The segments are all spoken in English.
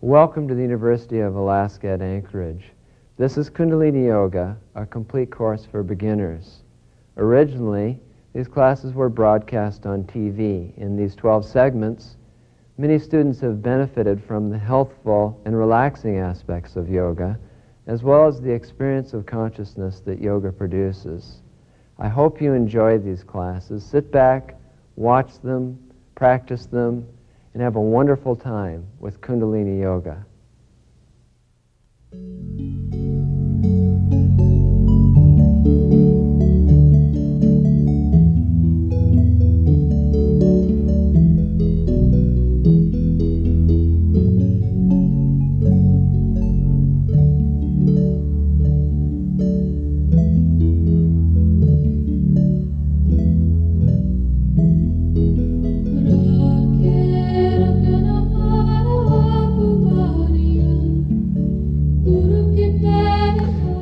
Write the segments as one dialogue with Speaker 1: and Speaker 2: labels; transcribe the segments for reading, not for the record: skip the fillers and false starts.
Speaker 1: Welcome to the University of Alaska at Anchorage. This is Kundalini Yoga, a complete course for beginners. Originally, these classes were broadcast on TV. In these 12 segments, many students have benefited from the healthful and relaxing aspects of yoga, as well as the experience of consciousness that yoga produces. I hope you enjoy these classes. Sit back, watch them, practice them, and have a wonderful time with Kundalini Yoga.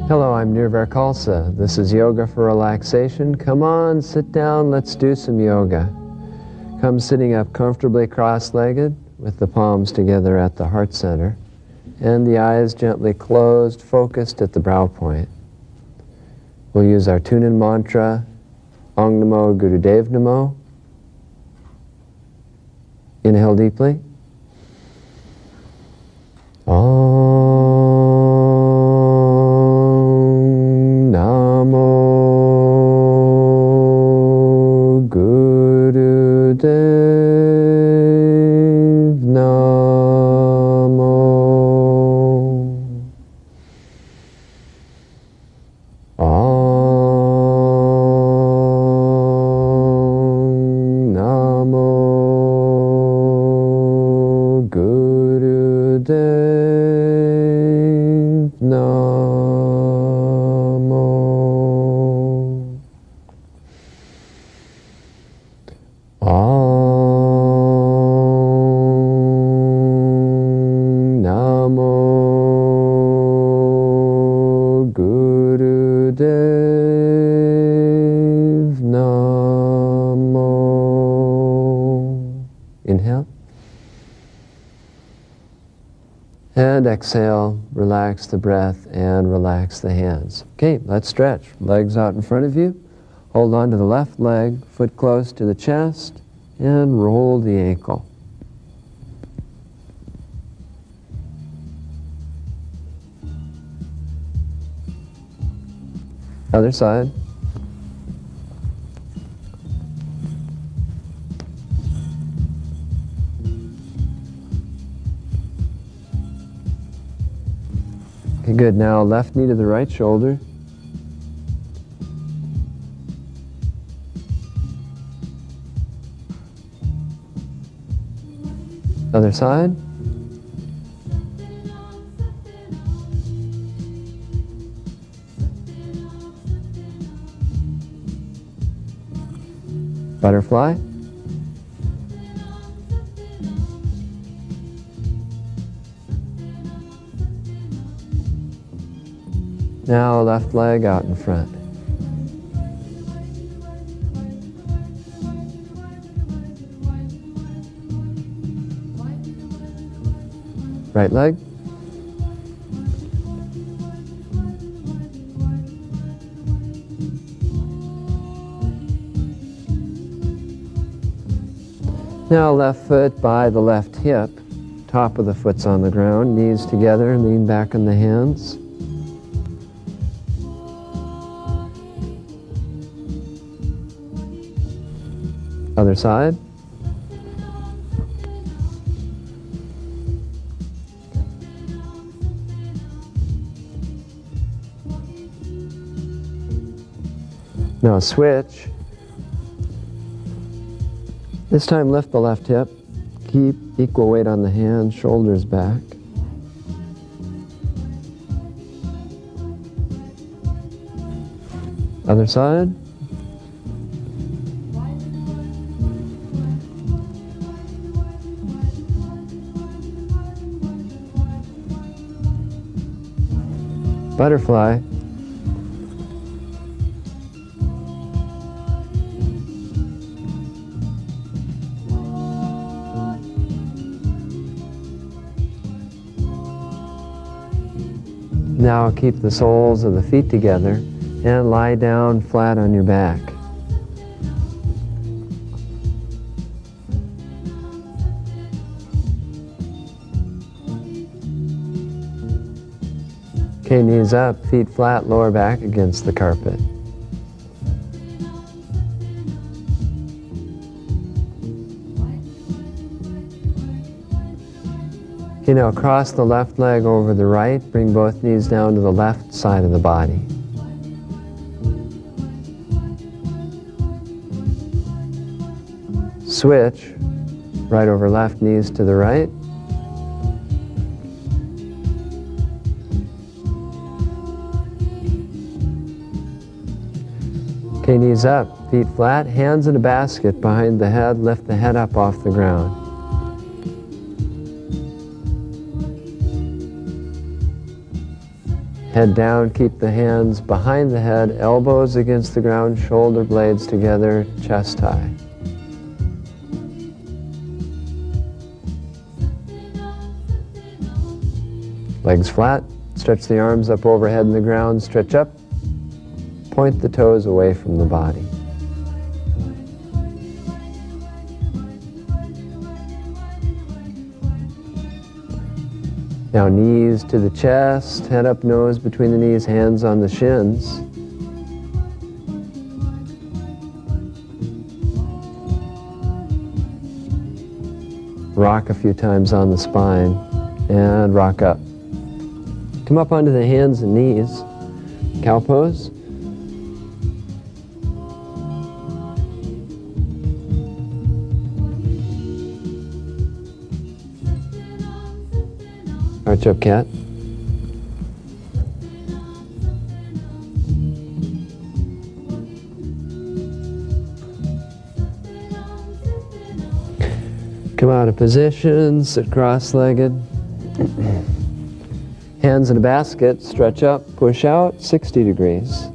Speaker 1: Hello, I'm Nirvar Khalsa. This is Yoga for Relaxation. Come on, sit down, let's do some yoga. Come sitting up comfortably cross-legged with the palms together at the heart center and the eyes gently closed, focused at the brow point. We'll use our tune-in mantra, Ong Namo Gurudev Namo. Inhale deeply. Inhale. And exhale, relax the breath and relax the hands. Okay, let's stretch. Legs out in front of you. Hold on to the left leg, foot close to the chest, and roll the ankle. Other side. Okay, good. Now left knee to the right shoulder. Other side. Butterfly. Now left leg out in front. Right leg. Now left foot by the left hip, top of the foot's on the ground, knees together, lean back on the hands. Other side. Now switch. This time lift the left hip. Keep equal weight on the hands, shoulders back. Other side. Butterfly. Now keep the soles of the feet together and lie down flat on your back. Okay, knees up, feet flat, lower back against the carpet. Okay, now cross the left leg over the right, bring both knees down to the left side of the body. Switch, right over left, knees to the right. Okay, knees up, feet flat, hands in a basket behind the head, lift the head up off the ground. Head down, keep the hands behind the head, elbows against the ground, shoulder blades together, chest high. Legs flat, stretch the arms up overhead in the ground, stretch up, point the toes away from the body. Now knees to the chest, head up, nose between the knees, hands on the shins. Rock a few times on the spine and rock up. Come up onto the hands and knees, cow pose. Arch up cat. Come out of position, sit cross-legged. Hands in a basket, stretch up, push out, 60 degrees.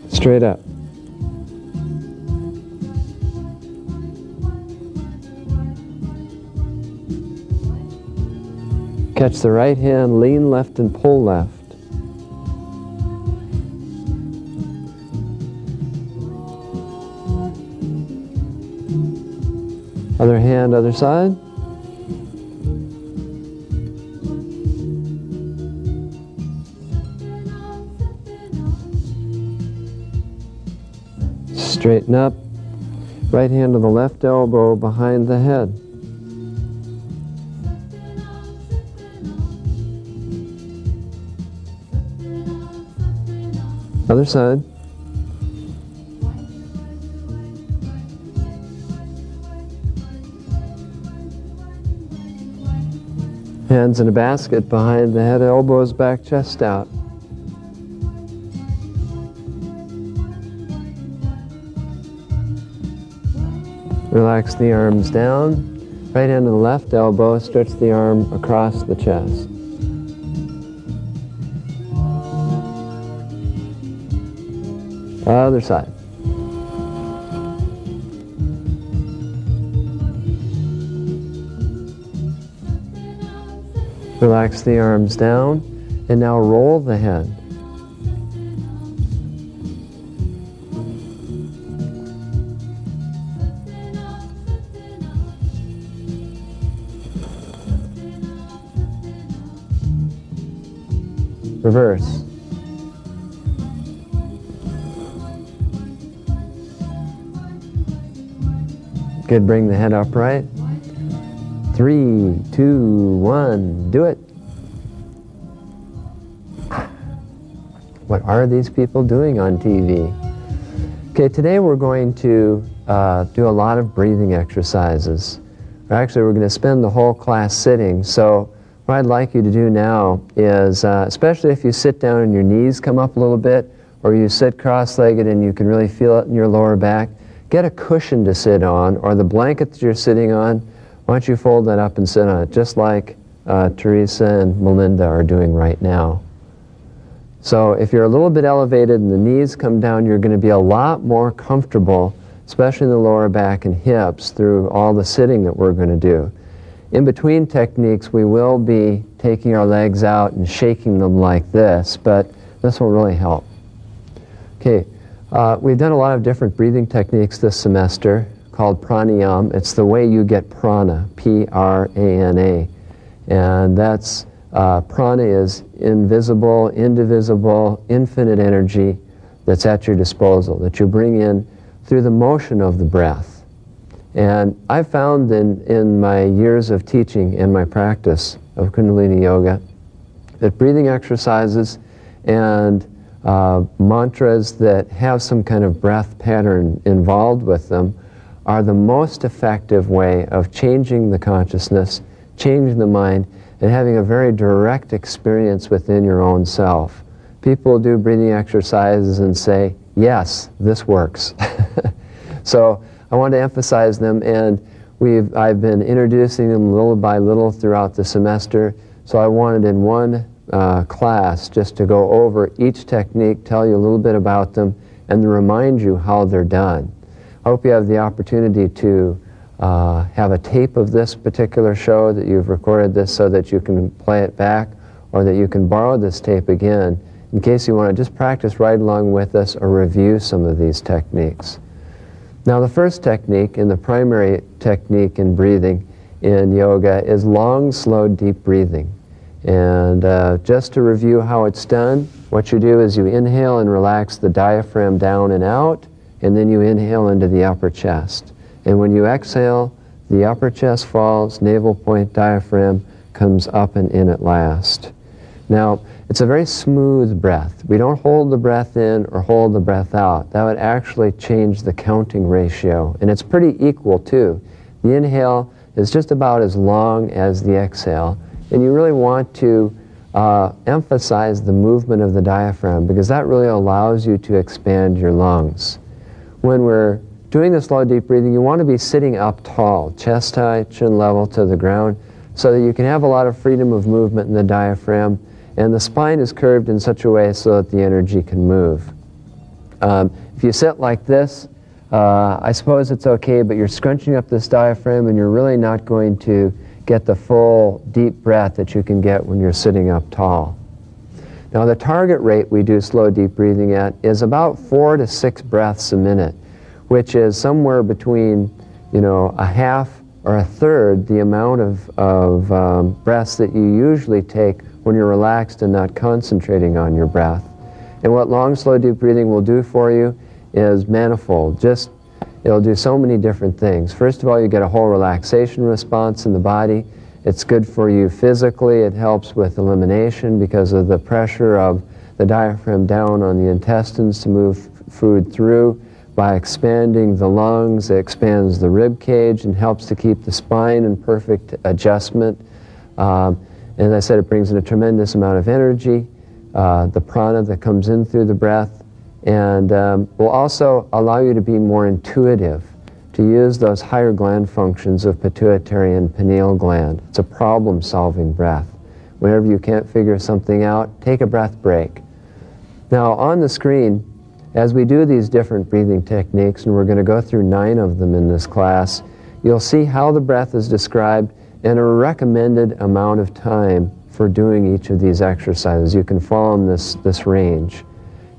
Speaker 1: Straight up. Catch the right hand, lean left and pull left. Other hand, other side. Straighten up. Right hand to the left elbow behind the head. Other side. Hands in a basket behind the head, elbows back, chest out. Relax the arms down. Right hand to the left elbow, stretch the arm across the chest. Other side. Relax the arms down, and now roll the head. Reverse. Good, bring the head upright. 3, 2, 1, do it. What are these people doing on TV? Okay, today we're going to do a lot of breathing exercises. Actually, we're going to spend the whole class sitting, so what I'd like you to do now is, especially if you sit down and your knees come up a little bit, or you sit cross-legged and you can really feel it in your lower back, get a cushion to sit on, or the blanket that you're sitting on. Why don't you fold that up and sit on it, just like Teresa and Melinda are doing right now. So if you're a little bit elevated and the knees come down, you're going to be a lot more comfortable especially in the lower back and hips, through all the sitting that we're going to do. In between techniques, we will be taking our legs out and shaking them like this, but this will really help. Okay, we've done a lot of different breathing techniques this semester called pranayama. It's the way you get prana, P-R-A-N-A. And that's, prana is invisible, indivisible, infinite energy that's at your disposal, that you bring in through the motion of the breath. And I've found in my years of teaching and my practice of Kundalini Yoga that breathing exercises and mantras that have some kind of breath pattern involved with them are the most effective way of changing the consciousness, changing the mind, and having a very direct experience within your own self. People do breathing exercises and say, yes, this works. So I want to emphasize them, and I've been introducing them little by little throughout the semester. So I wanted in one class just to go over each technique, tell you a little bit about them, and to remind you how they're done. I hope you have the opportunity to have a tape of this particular show, that you've recorded this so that you can play it back, or that you can borrow this tape again in case you want to just practice right along with us or review some of these techniques. Now, the first technique, and the primary technique in breathing in yoga, is long, slow, deep breathing. And just to review how it's done, what you do is you inhale and relax the diaphragm down and out, and then you inhale into the upper chest. And when you exhale, the upper chest falls, navel point, diaphragm comes up and in at last. Now, it's a very smooth breath. We don't hold the breath in or hold the breath out. That would actually change the counting ratio. And it's pretty equal, too. The inhale is just about as long as the exhale. And you really want to emphasize the movement of the diaphragm, because that really allows you to expand your lungs. When we're doing the slow, deep breathing, you want to be sitting up tall, chest high, chin level to the ground, so that you can have a lot of freedom of movement in the diaphragm, and the spine is curved in such a way so that the energy can move. If you sit like this, I suppose it's okay, but you're scrunching up this diaphragm and you're really not going to get the full deep breath that you can get when you're sitting up tall. Now, the target rate we do slow, deep breathing at is about 4 to 6 breaths a minute, which is somewhere between, a half or a third the amount of breaths that you usually take when you're relaxed and not concentrating on your breath. And what long, slow, deep breathing will do for you is manifold. It'll do so many different things. First of all, you get a whole relaxation response in the body. It's good for you physically. It helps with elimination because of the pressure of the diaphragm down on the intestines to move food through. By expanding the lungs, it expands the rib cage and helps to keep the spine in perfect adjustment. As I said, it brings in a tremendous amount of energy, the prana that comes in through the breath, and will also allow you to be more intuitive, to use those higher gland functions of pituitary and pineal gland. It's a problem-solving breath. Whenever you can't figure something out, take a breath break. Now, on the screen, as we do these different breathing techniques, and we're going to go through 9 of them in this class, you'll see how the breath is described and a recommended amount of time for doing each of these exercises. You can fall in this range.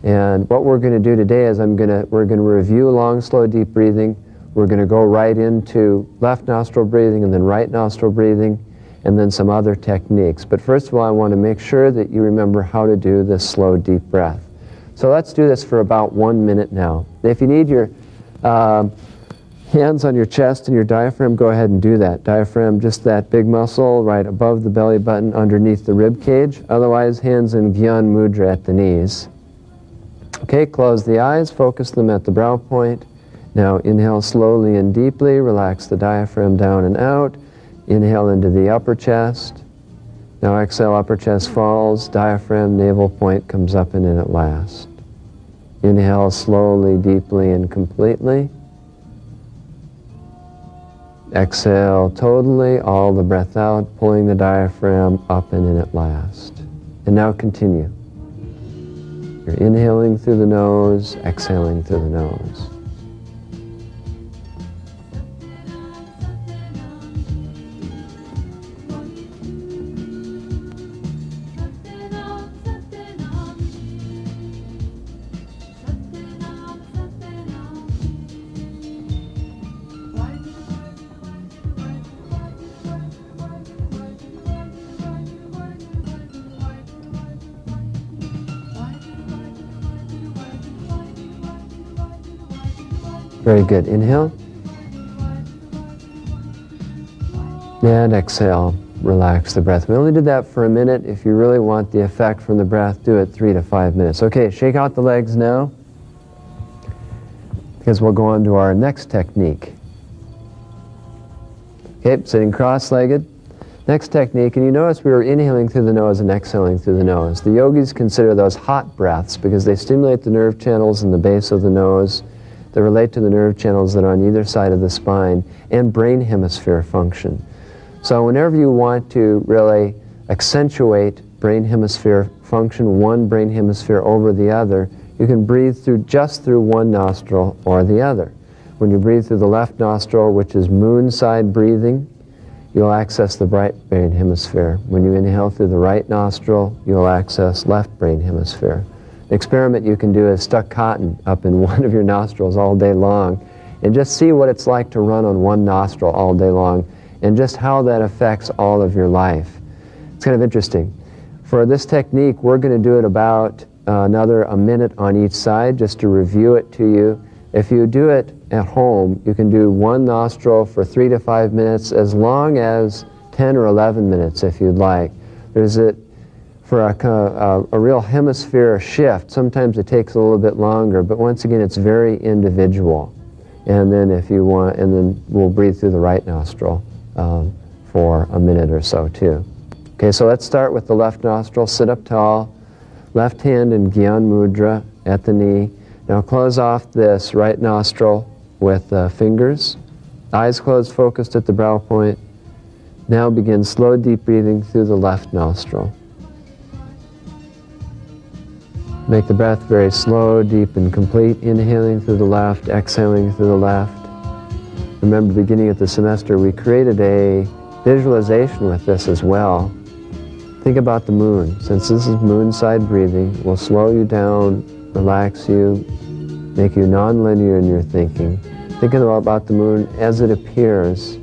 Speaker 1: And what we're going to do today is we're going to review long, slow, deep breathing. We're going to go right into left nostril breathing and then right nostril breathing, and then some other techniques. But first of all, I want to make sure that you remember how to do this slow, deep breath. So let's do this for about 1 minute now. If you need your hands on your chest and your diaphragm, go ahead and do that. Diaphragm, just that big muscle right above the belly button underneath the rib cage. Otherwise, hands in Gyan Mudra at the knees. Okay, close the eyes, focus them at the brow point. Now inhale slowly and deeply, relax the diaphragm down and out. Inhale into the upper chest. Now exhale, upper chest falls, diaphragm, navel point comes up and in at last. Inhale slowly, deeply, and completely. Exhale totally, all the breath out, pulling the diaphragm up and in at last. And now continue. You're inhaling through the nose, exhaling through the nose. Very good. Inhale. And exhale. Relax the breath. We only did that for a minute. If you really want the effect from the breath, do it 3 to 5 minutes. Okay, shake out the legs now, because we'll go on to our next technique. Okay, sitting cross-legged. Next technique, and you notice we were inhaling through the nose and exhaling through the nose. The yogis consider those hot breaths because they stimulate the nerve channels in the base of the nose that relate to the nerve channels that are on either side of the spine and brain hemisphere function. So whenever you want to really accentuate brain hemisphere function, one brain hemisphere over the other, you can breathe just through one nostril or the other. When you breathe through the left nostril, which is moon side breathing, you'll access the right brain hemisphere. When you inhale through the right nostril, you'll access left brain hemisphere. The experiment you can do is stuck cotton up in one of your nostrils all day long and just see what it's like to run on one nostril all day long and just how that affects all of your life. It's kind of interesting. For this technique, we're going to do it about a minute on each side just to review it to you. If you do it at home, you can do one nostril for 3 to 5 minutes, as long as 10 or 11 minutes if you'd like. For a real hemisphere shift, sometimes it takes a little bit longer, but once again, it's very individual. And then if you want, and then we'll breathe through the right nostril for a minute or so too. Okay, so let's start with the left nostril. Sit up tall, left hand in Gyan Mudra at the knee. Now close off this right nostril with fingers. Eyes closed, focused at the brow point. Now begin slow, deep breathing through the left nostril. Make the breath very slow, deep, and complete. Inhaling through the left, exhaling through the left. Remember, beginning of the semester, we created a visualization with this as well. Think about the moon. Since this is moon side breathing, we'll slow you down, relax you, make you non-linear in your thinking. Thinking about the moon as it appears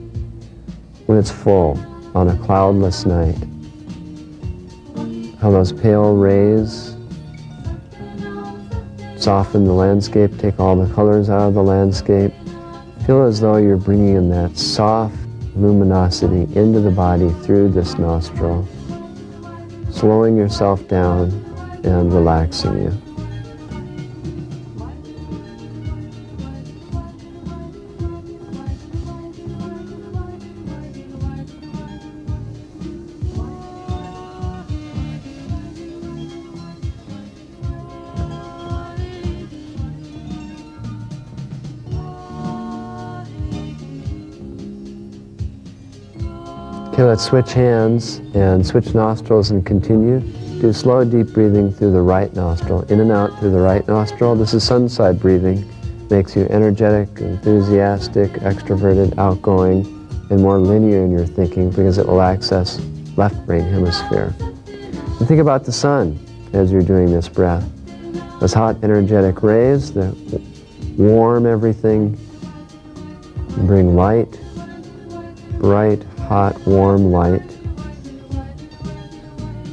Speaker 1: when it's full on a cloudless night. How those pale rays soften the landscape, take all the colors out of the landscape. Feel as though you're bringing in that soft luminosity into the body through this nostril, slowing yourself down and relaxing you. Okay, let's switch hands and switch nostrils and continue. Do slow, deep breathing through the right nostril. In and out through the right nostril. This is sun side breathing. Makes you energetic, enthusiastic, extroverted, outgoing, and more linear in your thinking because it will access left brain hemisphere. And think about the sun as you're doing this breath. Those hot, energetic rays that warm everything, bring light, bright, hot, warm light.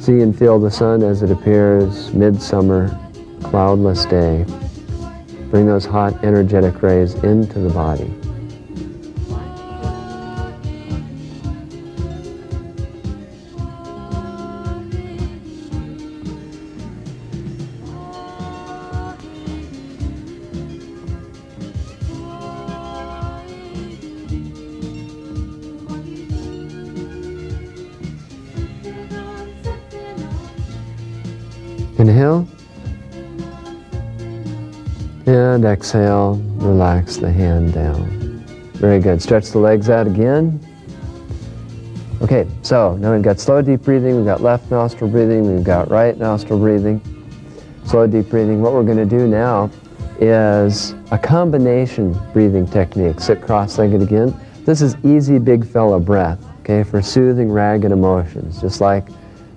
Speaker 1: See and feel the sun as it appears, midsummer, cloudless day. Bring those hot, energetic rays into the body. Inhale, and exhale, relax the hand down. Very good. Stretch the legs out again. Okay, so now we've got slow, deep breathing, we've got left nostril breathing, we've got right nostril breathing, slow, deep breathing. What we're going to do now is a combination breathing technique. Sit cross-legged again. This is easy big fella breath, okay, for soothing ragged emotions, just like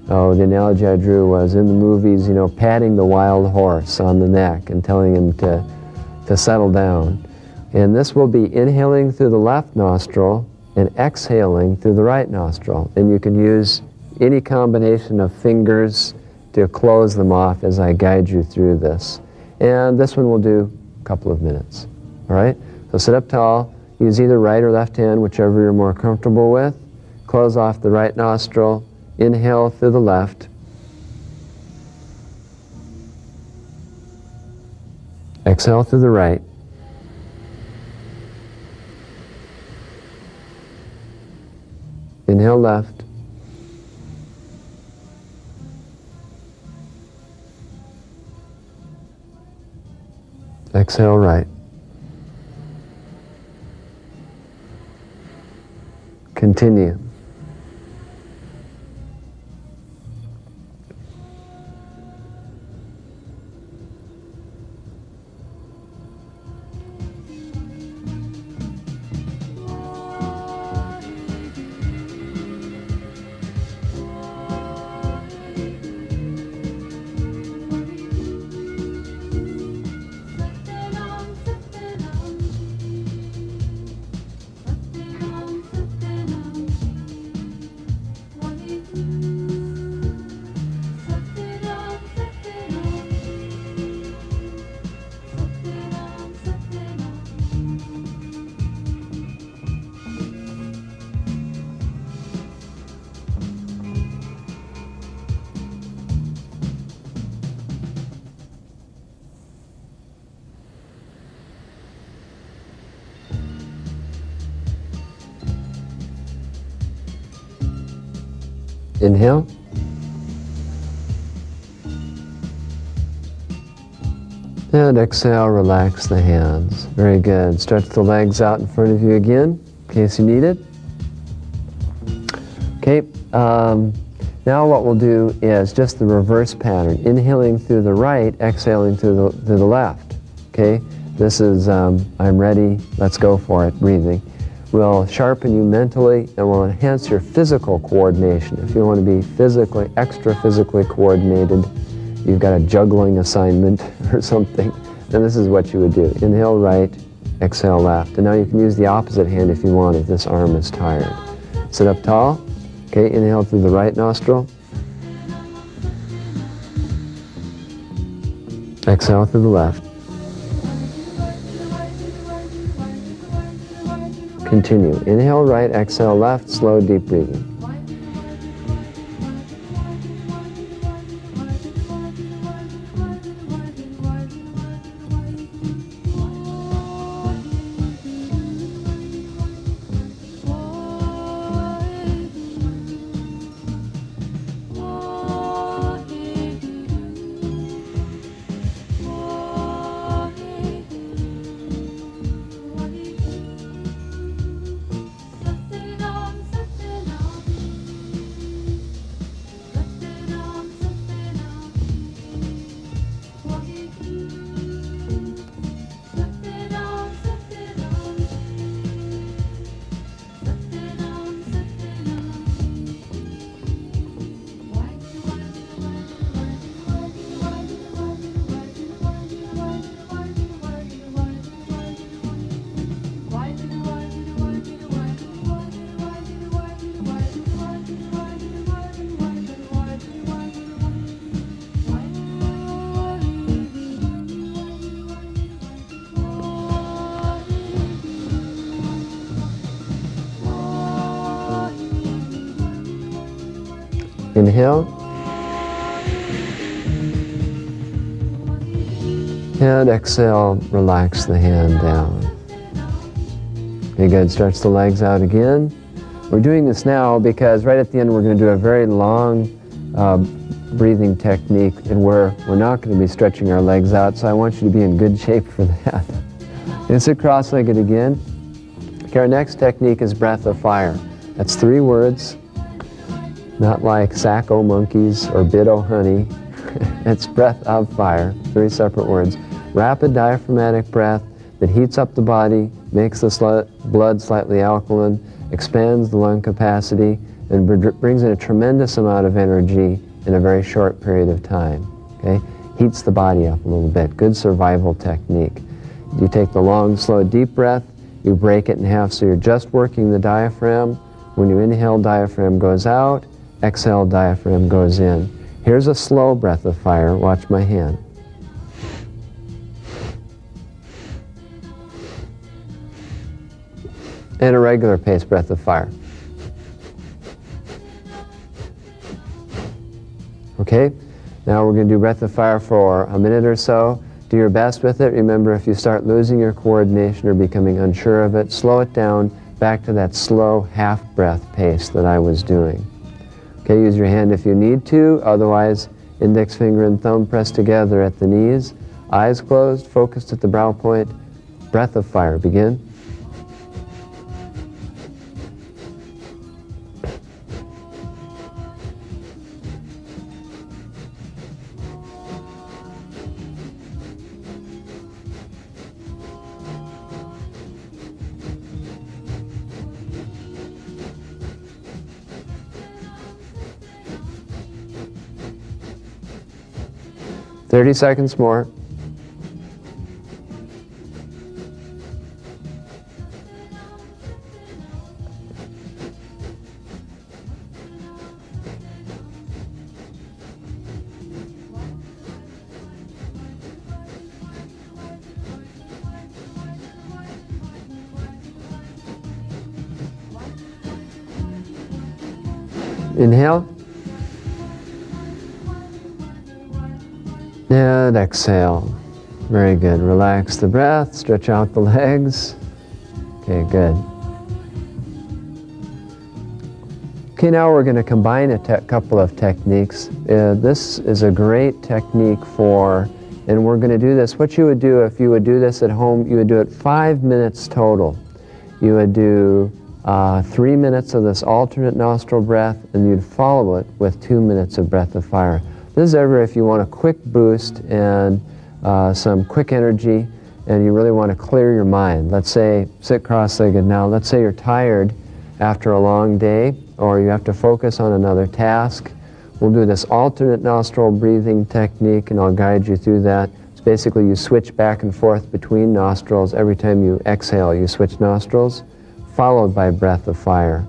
Speaker 1: the analogy I drew was in the movies, patting the wild horse on the neck and telling him to settle down. And this will be inhaling through the left nostril and exhaling through the right nostril. And you can use any combination of fingers to close them off as I guide you through this. And this one will do a couple of minutes. All right? So sit up tall, use either right or left hand, whichever you're more comfortable with. Close off the right nostril, inhale through the left. Exhale through the right. Inhale left. Exhale right. Continue. Inhale. And exhale, relax the hands. Very good. Stretch the legs out in front of you again, in case you need it. Okay, now what we'll do is just the reverse pattern. Inhaling through the right, exhaling through the left. Okay, this is I'm ready, let's go for it, breathing. Will sharpen you mentally and will enhance your physical coordination. If you want to be extra physically coordinated, you've got a juggling assignment or something, then this is what you would do. Inhale right, exhale left. And now you can use the opposite hand if you want, if this arm is tired. Sit up tall. Okay, inhale through the right nostril. Exhale through the left. Continue. Inhale right, exhale left, slow, deep breathing. Inhale. And exhale, relax the hand down. Okay, good. Stretch the legs out again. We're doing this now because right at the end we're going to do a very long breathing technique, and we're not going to be stretching our legs out, so I want you to be in good shape for that. And sit cross-legged again. Okay, our next technique is breath of fire. That's 3 words. Not like sack-o monkeys or bit-o honey. It's breath of fire, 3 separate words. Rapid diaphragmatic breath that heats up the body, makes the blood slightly alkaline, expands the lung capacity, and brings in a tremendous amount of energy in a very short period of time. Okay? Heats the body up a little bit. Good survival technique. You take the long, slow, deep breath, you break it in half so you're just working the diaphragm. When you inhale, diaphragm goes out. Exhale, diaphragm goes in. Here's a slow breath of fire. Watch my hand. And a regular pace breath of fire. Okay, now we're going to do breath of fire for a minute or so. Do your best with it. Remember, if you start losing your coordination or becoming unsure of it, slow it down back to that slow half-breath pace that I was doing. Okay, use your hand if you need to. Otherwise, index finger and thumb pressed together at the knees. Eyes closed, focused at the brow point. Breath of fire. Begin. Thirty seconds more. Inhale. And exhale. Very good. Relax the breath, stretch out the legs. Okay, good. Okay, now we're going to combine a couple of techniques. This is a great technique for, and we're going to do this. What you would do if you would do this at home, you would do it 5 minutes total. You would do 3 minutes of this alternate nostril breath, and you'd follow it with 2 minutes of breath of fire. This is ever if you want a quick boost and some quick energy, and you really want to clear your mind. Let's say, sit cross-legged now, let's say you're tired after a long day, or you have to focus on another task. We'll do this alternate nostril breathing technique, and I'll guide you through that. It's basically you switch back and forth between nostrils. Every time you exhale, you switch nostrils, followed by breath of fire.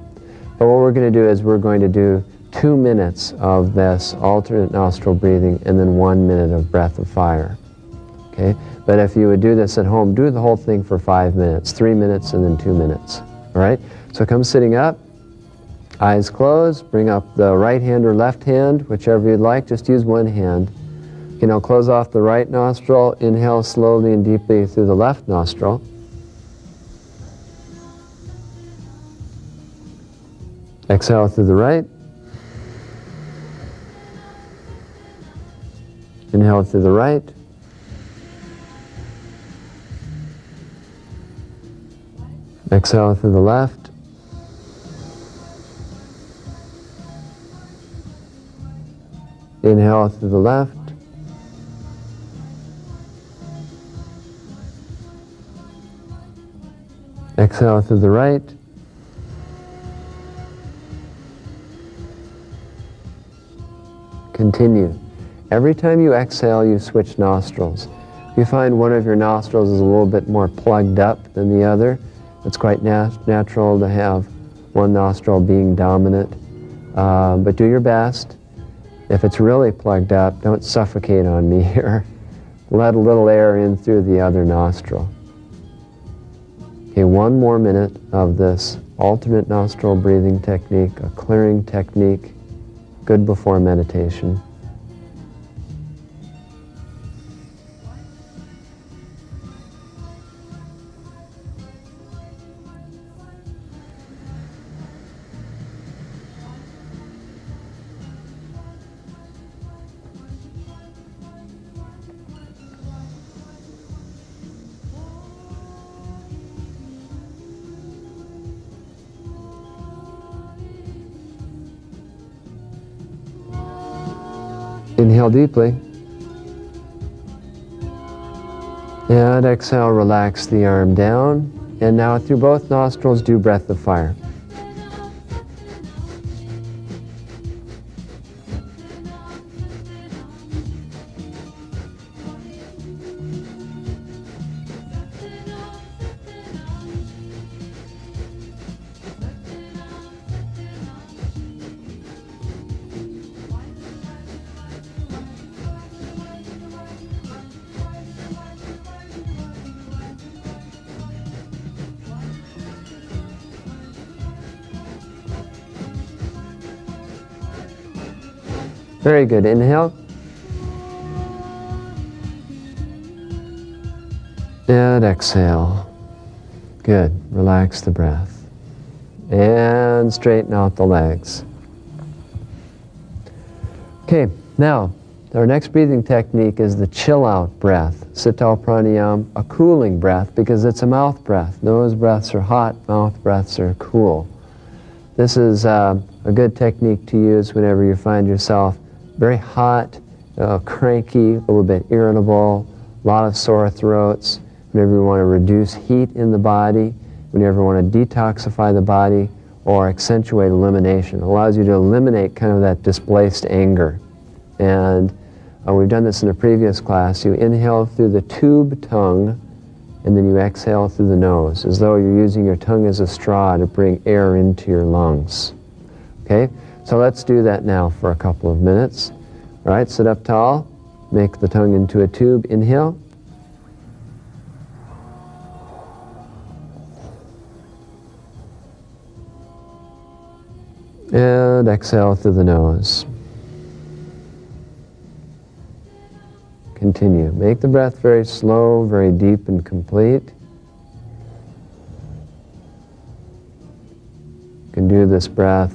Speaker 1: But what we're going to do is we're going to do 2 minutes of this alternate nostril breathing and then 1 minute of breath of fire. Okay? But if you would do this at home, do the whole thing for 5 minutes, 3 minutes and then 2 minutes. All right? So come sitting up, eyes closed, bring up the right hand or left hand, whichever you'd like, just use one hand. Okay, now close off the right nostril, inhale slowly and deeply through the left nostril. Exhale through the right. Inhale through the right. Exhale through the left. Inhale through the left. Exhale through the right. Continue. Every time you exhale, you switch nostrils. If you find one of your nostrils is a little bit more plugged up than the other, it's quite natural to have one nostril being dominant. But do your best. If it's really plugged up, don't suffocate on me here. Let a little air in through the other nostril. Okay, 1 more minute of this alternate nostril breathing technique, a clearing technique, good before meditation. Inhale deeply. And exhale, relax the arm down. And now through both nostrils, do breath of fire. Very good. Inhale. And exhale. Good. Relax the breath. And straighten out the legs. Okay, now, our next breathing technique is the chill-out breath. Sital pranayam, a cooling breath, because it's a mouth breath. Nose breaths are hot, mouth breaths are cool. This is a good technique to use whenever you find yourself very hot, cranky, a little bit irritable, a lot of sore throats, whenever you want to reduce heat in the body, whenever you want to detoxify the body, or accentuate elimination. It allows you to eliminate kind of that displaced anger. And we've done this in a previous class. You inhale through the tube tongue, and then you exhale through the nose, as though you're using your tongue as a straw to bring air into your lungs. Okay? So let's do that now for a couple of minutes. All right, sit up tall. Make the tongue into a tube. Inhale. And exhale through the nose. Continue. Make the breath very slow, very deep and complete. You can do this breath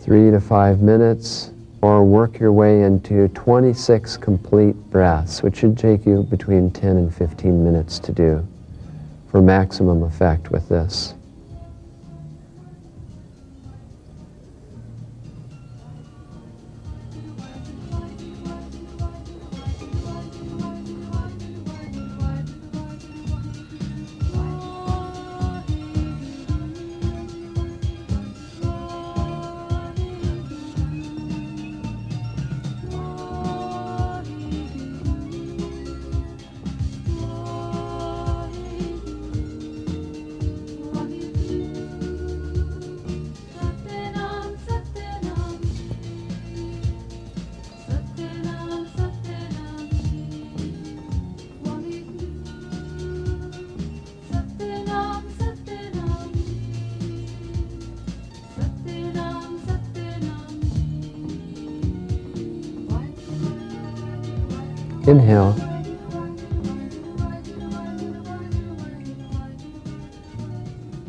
Speaker 1: 3 to 5 minutes, or work your way into 26 complete breaths, which should take you between 10 and 15 minutes to do for maximum effect with this. Inhale.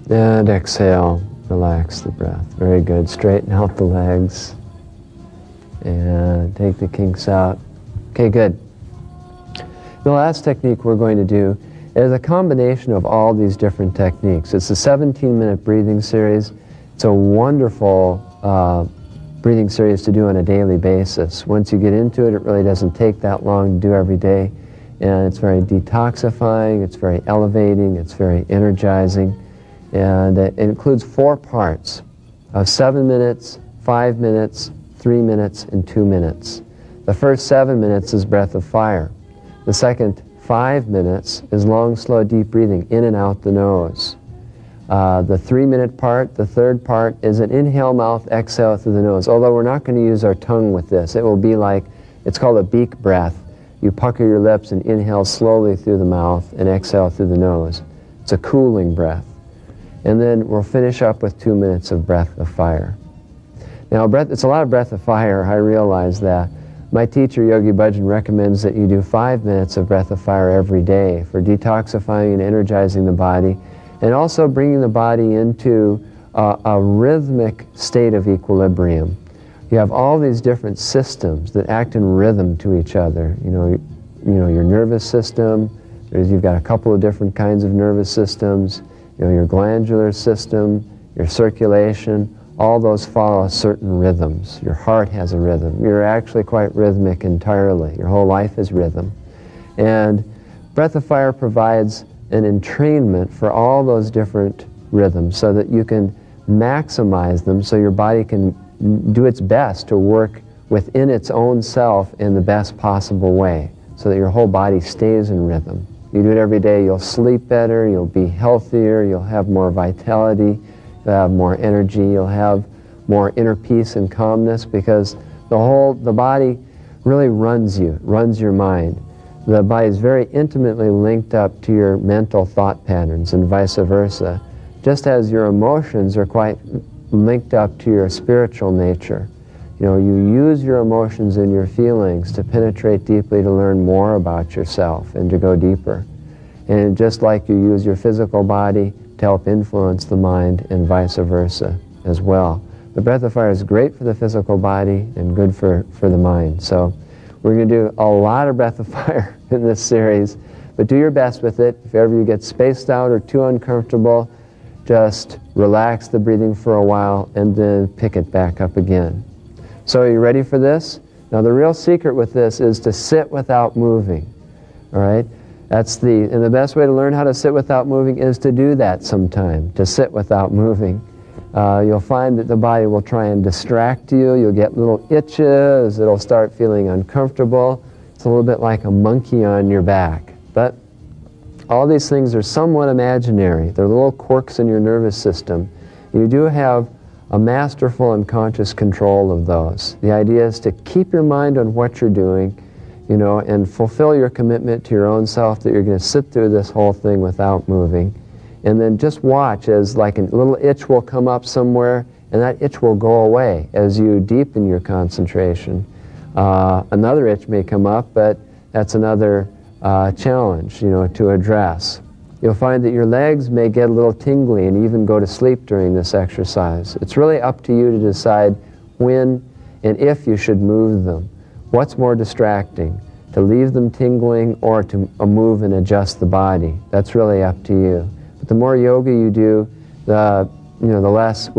Speaker 1: And exhale. Relax the breath. Very good. Straighten out the legs. And take the kinks out. Okay, good. The last technique we're going to do is a combination of all these different techniques. It's a 17-minute breathing series. It's a wonderful breathing series to do on a daily basis. Once you get into it, it really doesn't take that long to do every day. And it's very detoxifying, it's very elevating, it's very energizing. And it includes 4 parts of 7 minutes, 5 minutes, 3 minutes, and 2 minutes. The first 7 minutes is breath of fire. The second 5 minutes is long, slow, deep breathing in and out the nose. The 3-minute part, the third part, is an inhale mouth, exhale through the nose. Although we're not going to use our tongue with this. It will be like, it's called a beak breath. You pucker your lips and inhale slowly through the mouth and exhale through the nose. It's a cooling breath. And then we'll finish up with 2 minutes of breath of fire. Now, it's a lot of breath of fire, I realize that. My teacher, Yogi Bhajan, recommends that you do 5 minutes of breath of fire every day for detoxifying and energizing the body, and also bringing the body into a rhythmic state of equilibrium. You have all these different systems that act in rhythm to each other. You know your nervous system. You've got a couple of different kinds of nervous systems. Your glandular system, your circulation. All those follow certain rhythms. Your heart has a rhythm. You're actually quite rhythmic entirely. Your whole life is rhythm. And breath of fire provides an entrainment for all those different rhythms so that you can maximize them, so your body can do its best to work within its own self in the best possible way, so that your whole body stays in rhythm. You do it every day, you'll sleep better, you'll be healthier, you'll have more vitality, you'll have more energy, you'll have more inner peace and calmness, because the body really runs you, runs your mind. The body is very intimately linked up to your mental thought patterns and vice versa, just as your emotions are quite linked up to your spiritual nature. You know, you use your emotions and your feelings to penetrate deeply, to learn more about yourself and to go deeper. And just like you use your physical body to help influence the mind, and vice versa as well. The breath of fire is great for the physical body and good for the mind. So we're going to do a lot of breath of fire in this series, but do your best with it. If ever you get spaced out or too uncomfortable, just relax the breathing for a while and then pick it back up again. So are you ready for this? Now the real secret with this is to sit without moving. All right? And the best way to learn how to sit without moving is to do that sometime, to sit without moving. You'll find that the body will try and distract you. You'll get little itches. It'll start feeling uncomfortable. It's a little bit like a monkey on your back. But all these things are somewhat imaginary. They're little quirks in your nervous system. You do have a masterful and conscious control of those. The idea is to keep your mind on what you're doing, you know, and fulfill your commitment to your own self that you're going to sit through this whole thing without moving. And then just watch as like a little itch will come up somewhere, and that itch will go away as you deepen your concentration. Another itch may come up, but that's another challenge, you know, to address. You'll find that your legs may get a little tingly and even go to sleep during this exercise. It's really up to you to decide when and if you should move them. What's more distracting, to leave them tingling or to move and adjust the body? That's really up to you. But the more yoga you do, the less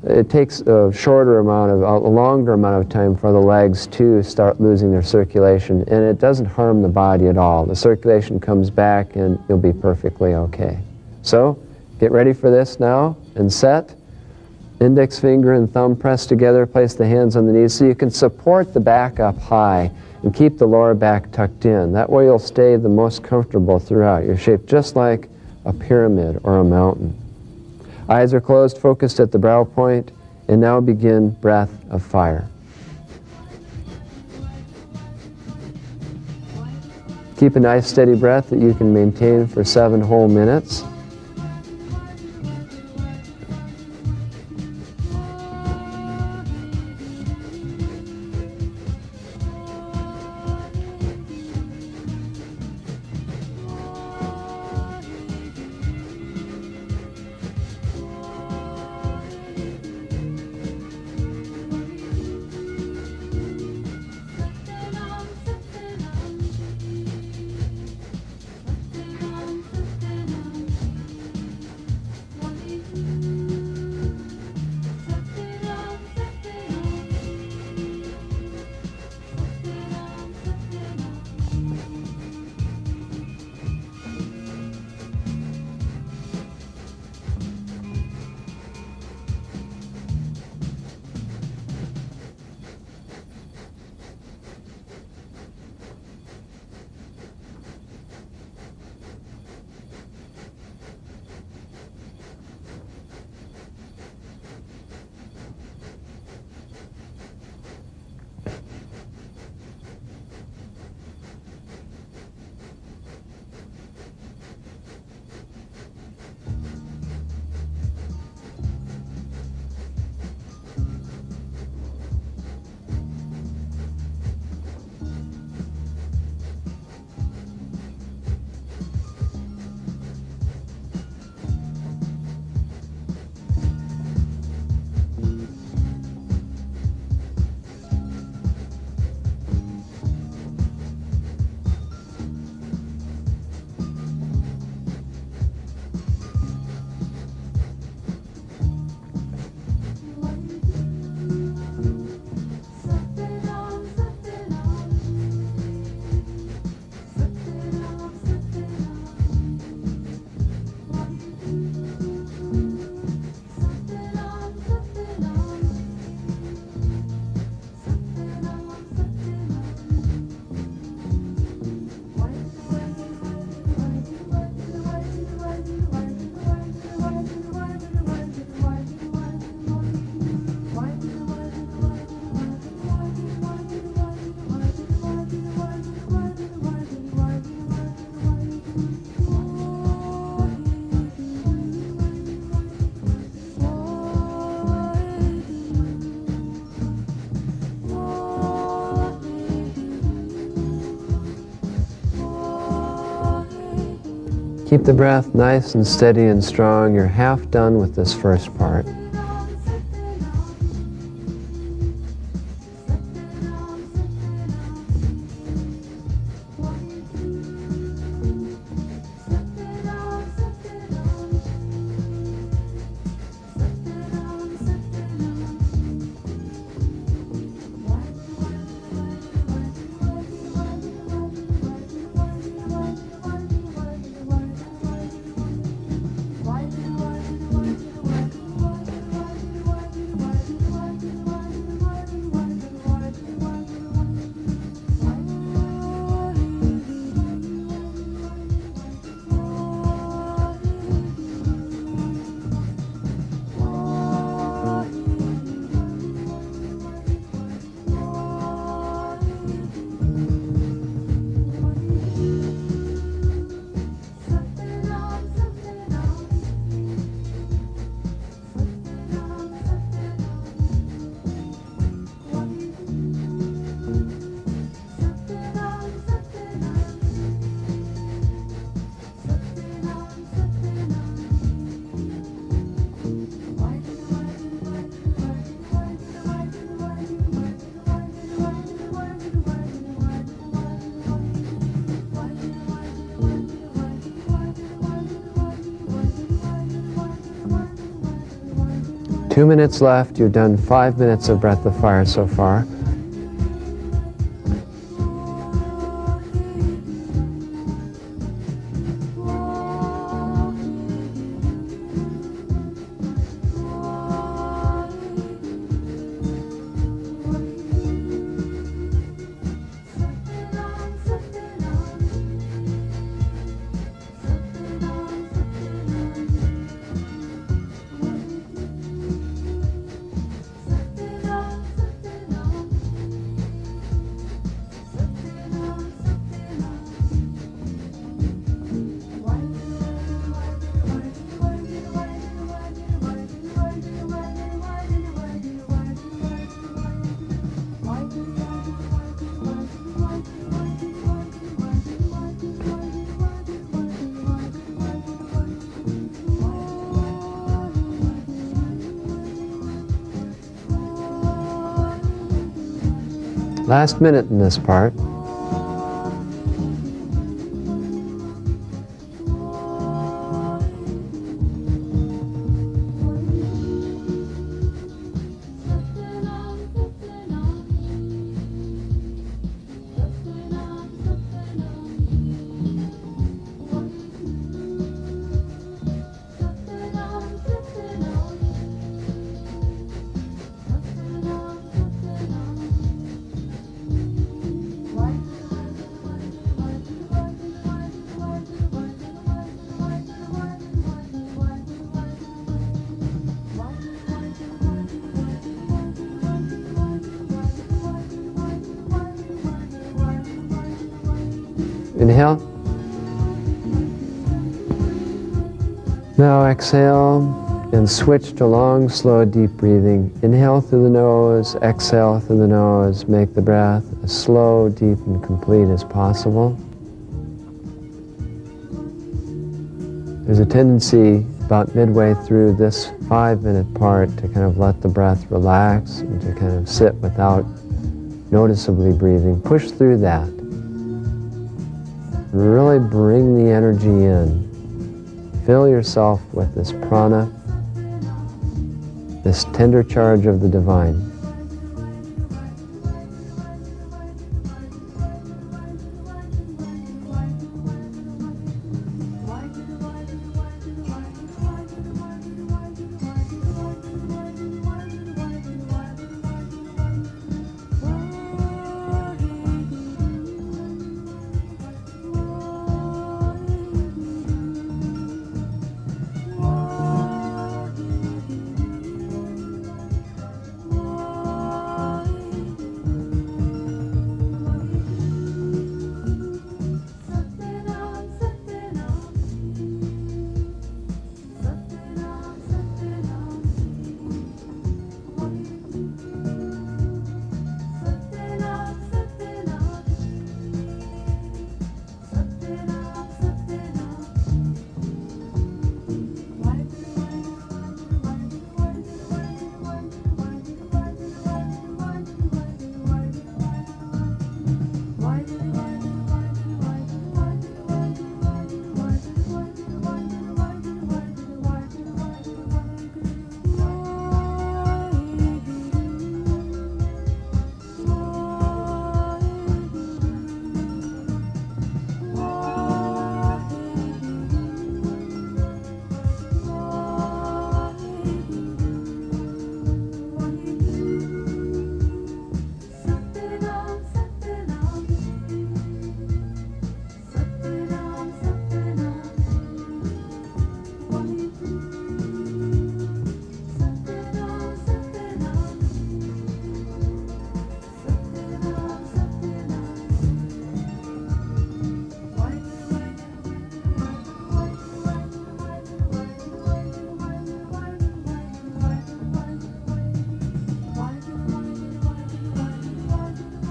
Speaker 1: it takes a longer amount of time for the legs to start losing their circulation, and it doesn't harm the body at all. The circulation comes back and you'll be perfectly okay. So, get ready for this now and set. Index finger and thumb pressed together, place the hands on the knees so you can support the back up high and keep the lower back tucked in. That way you'll stay the most comfortable throughout. You're shaped just like a pyramid or a mountain. Eyes are closed, focused at the brow point, and now begin breath of fire. Keep a nice steady breath that you can maintain for 7 whole minutes. Keep the breath nice and steady and strong. You're half done with this first part. Two minutes left. You've done 5 minutes of breath of fire so far. Last minute in this part. Inhale. Now exhale and switch to long, slow, deep breathing. Inhale through the nose, exhale through the nose. Make the breath as slow, deep, and complete as possible. There's a tendency about midway through this 5-minute part to kind of let the breath relax and to kind of sit without noticeably breathing. Push through that. Really bring the energy in. Fill yourself with this prana, this tender charge of the divine.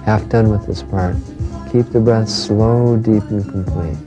Speaker 1: Half done with this part. Keep the breath slow, deep, and complete.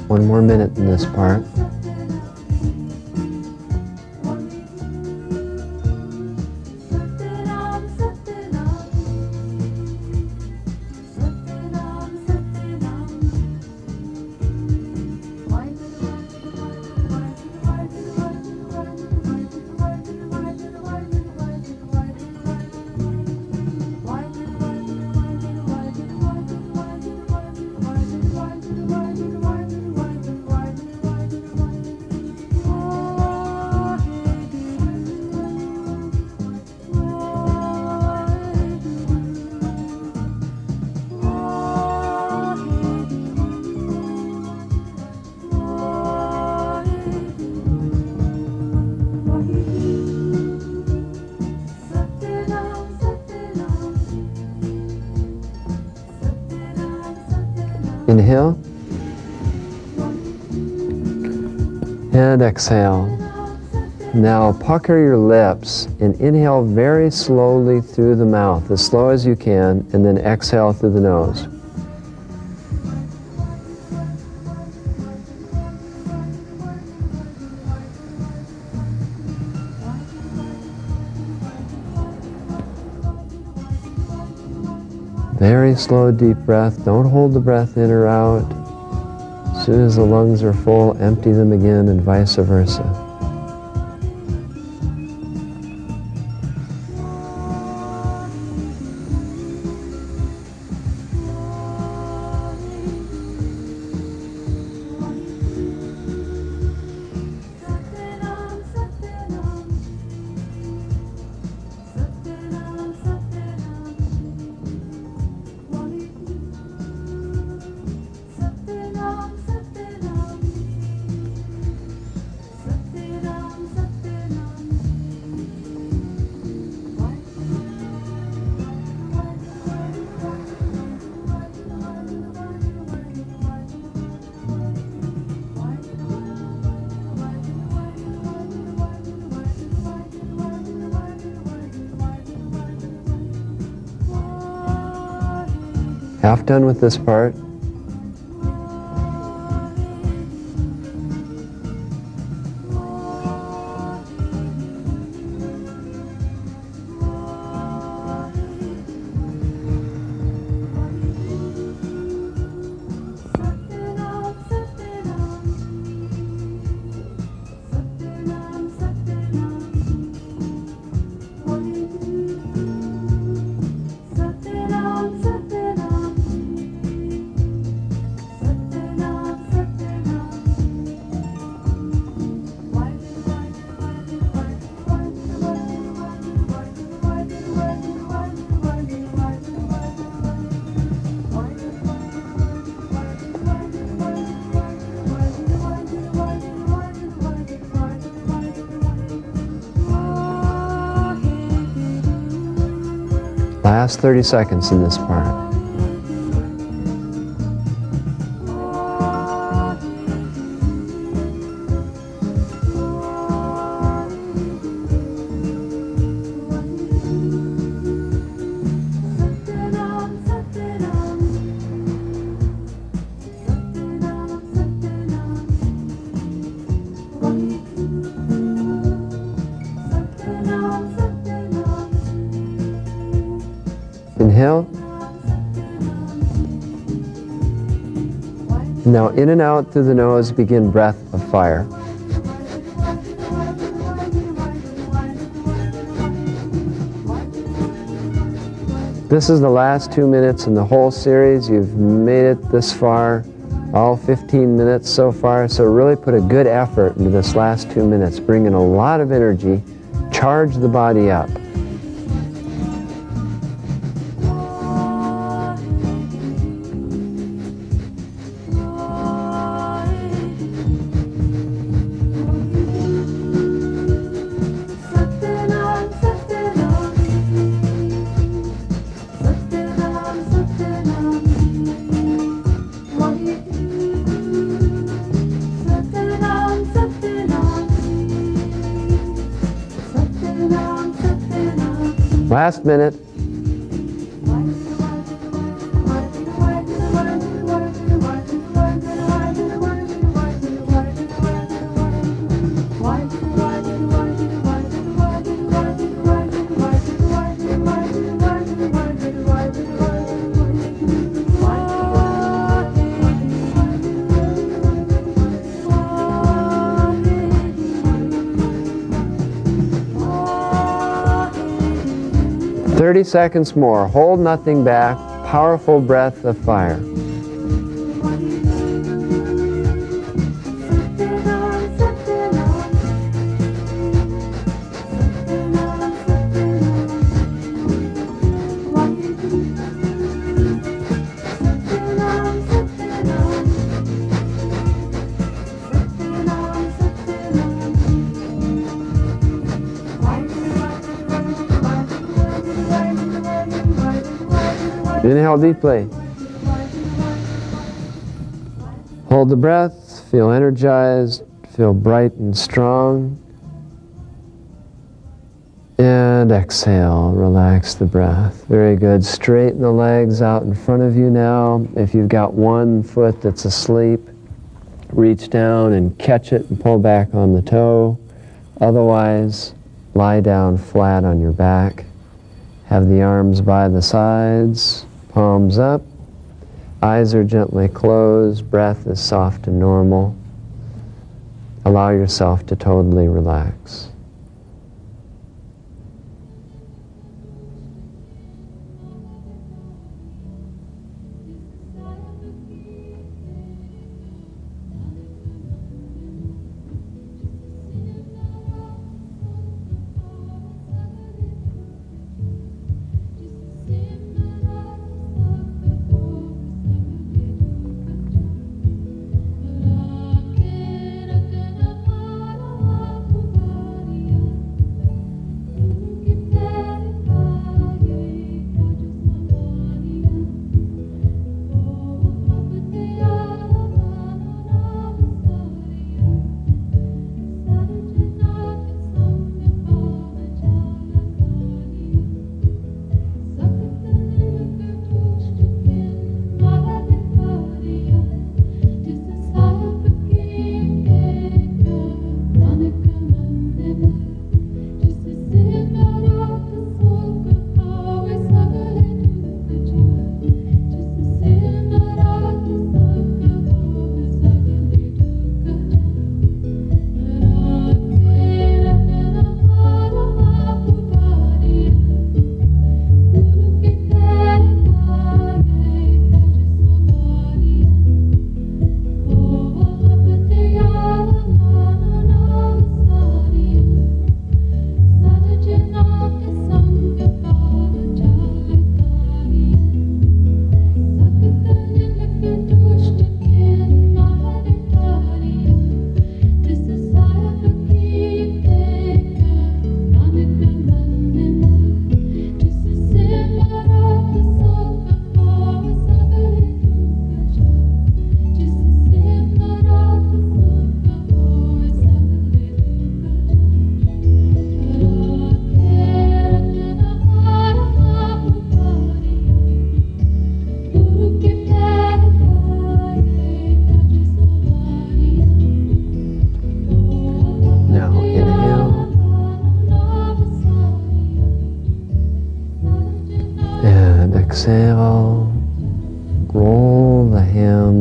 Speaker 1: One more minute in this part. Inhale and exhale. Now pucker your lips and inhale very slowly through the mouth, as slow as you can, and then exhale through the nose. Very slow, deep breath. Don't hold the breath in or out. As soon as the lungs are full, empty them again, and vice versa. Half done with this part. Last 30 seconds in this part. Inhale. Now in and out through the nose, begin breath of fire. This is the last 2 minutes in the whole series. You've made it this far, all 15 minutes so far, so really put a good effort into this last 2 minutes. Bring in a lot of energy, charge the body up. Last minute. "30 seconds more. Hold nothing back. Powerful breath of fire." Inhale deeply. Hold the breath, feel energized, feel bright and strong. And exhale, relax the breath. Very good. Straighten the legs out in front of you now. If you've got one foot that's asleep, reach down and catch it and pull back on the toe. Otherwise, lie down flat on your back. Have the arms by the sides. Palms up, eyes are gently closed, breath is soft and normal. Allow yourself to totally relax.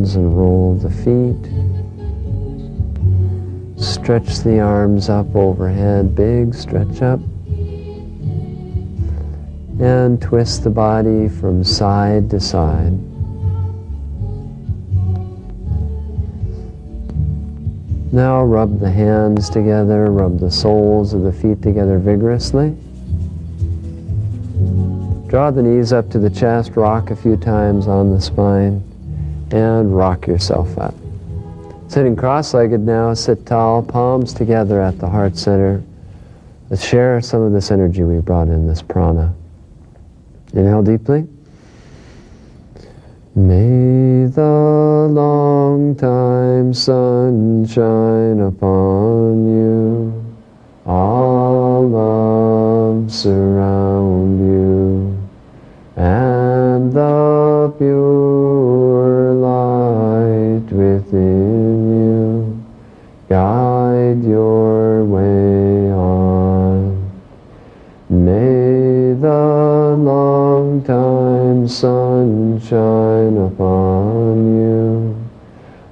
Speaker 1: hands and roll the feet. Stretch the arms up overhead, big stretch up. And twist the body from side to side. Now rub the hands together, rub the soles of the feet together vigorously. Draw the knees up to the chest, rock a few times on the spine, and rock yourself up. Sitting cross-legged now, sit tall, palms together at the heart center. Let's share some of this energy we brought in, this prana. Inhale deeply. May the long time sun shine upon you, all love surround you, and the pure light within you guide your way on. May the long time sun shine upon you,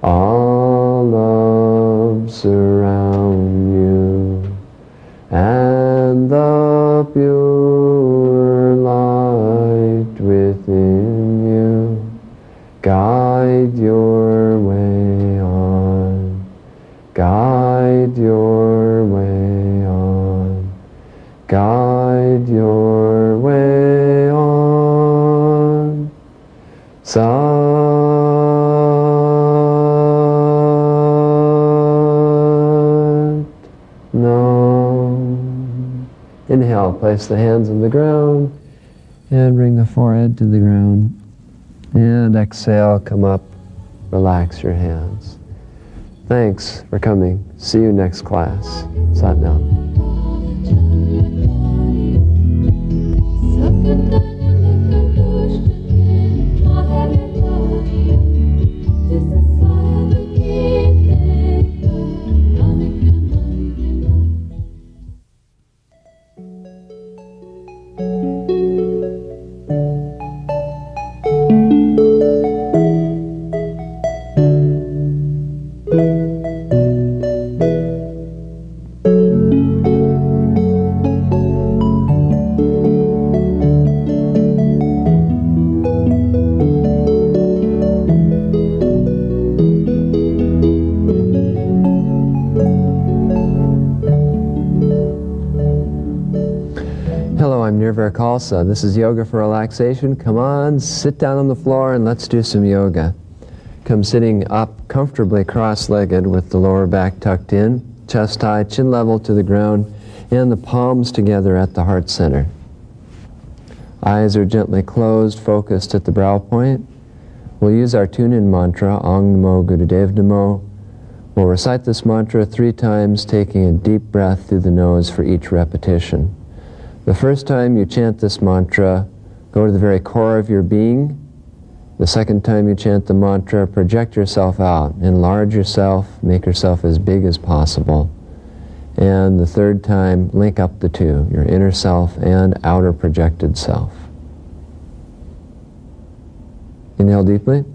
Speaker 1: all love surround you, and the pure light within you guide your way on, guide your way on, guide your way on. Sat Nam. Inhale, place the hands on the ground and bring the forehead to the ground. And exhale, come up, relax your hands. Thanks for coming. See you next class. Sat Nam. Khalsa. This is yoga for relaxation. Come on, sit down on the floor and let's do some yoga. Come sitting up comfortably cross-legged with the lower back tucked in, chest high, chin level to the ground, and the palms together at the heart center. Eyes are gently closed, focused at the brow point. We'll use our tune-in mantra, Ong Namo Gurudev Namo. We'll recite this mantra 3 times, taking a deep breath through the nose for each repetition. The first time you chant this mantra, go to the very core of your being. The second time you chant the mantra, project yourself out, enlarge yourself, make yourself as big as possible. And the third time, link up the two, your inner self and outer projected self. Inhale deeply.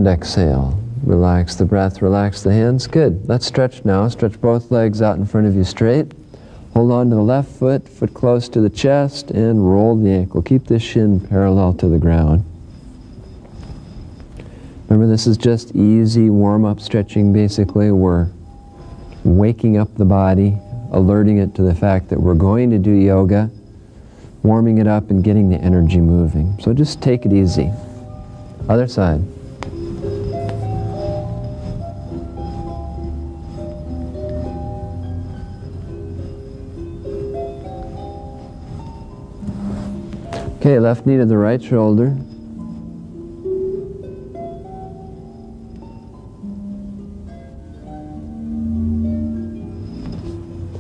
Speaker 1: Exhale. Relax the breath, relax the hands. Good. Let's stretch now. Stretch both legs out in front of you straight. Hold on to the left foot, foot close to the chest, and roll the ankle. Keep the shin parallel to the ground. Remember, this is just easy warm-up stretching, basically. We're waking up the body, alerting it to the fact that we're going to do yoga, warming it up and getting the energy moving. So just take it easy. Other side. Okay, left knee to the right shoulder.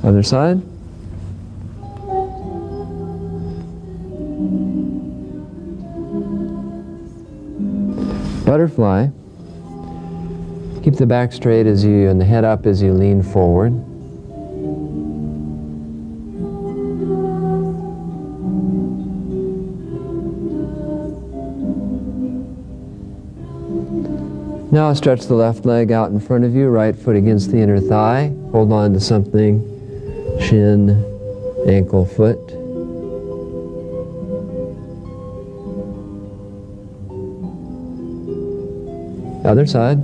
Speaker 1: Other side. Butterfly. Keep the back straight as you, and the head up as you lean forward. Now stretch the left leg out in front of you, right foot against the inner thigh. Hold on to something, shin, ankle, foot. Other side.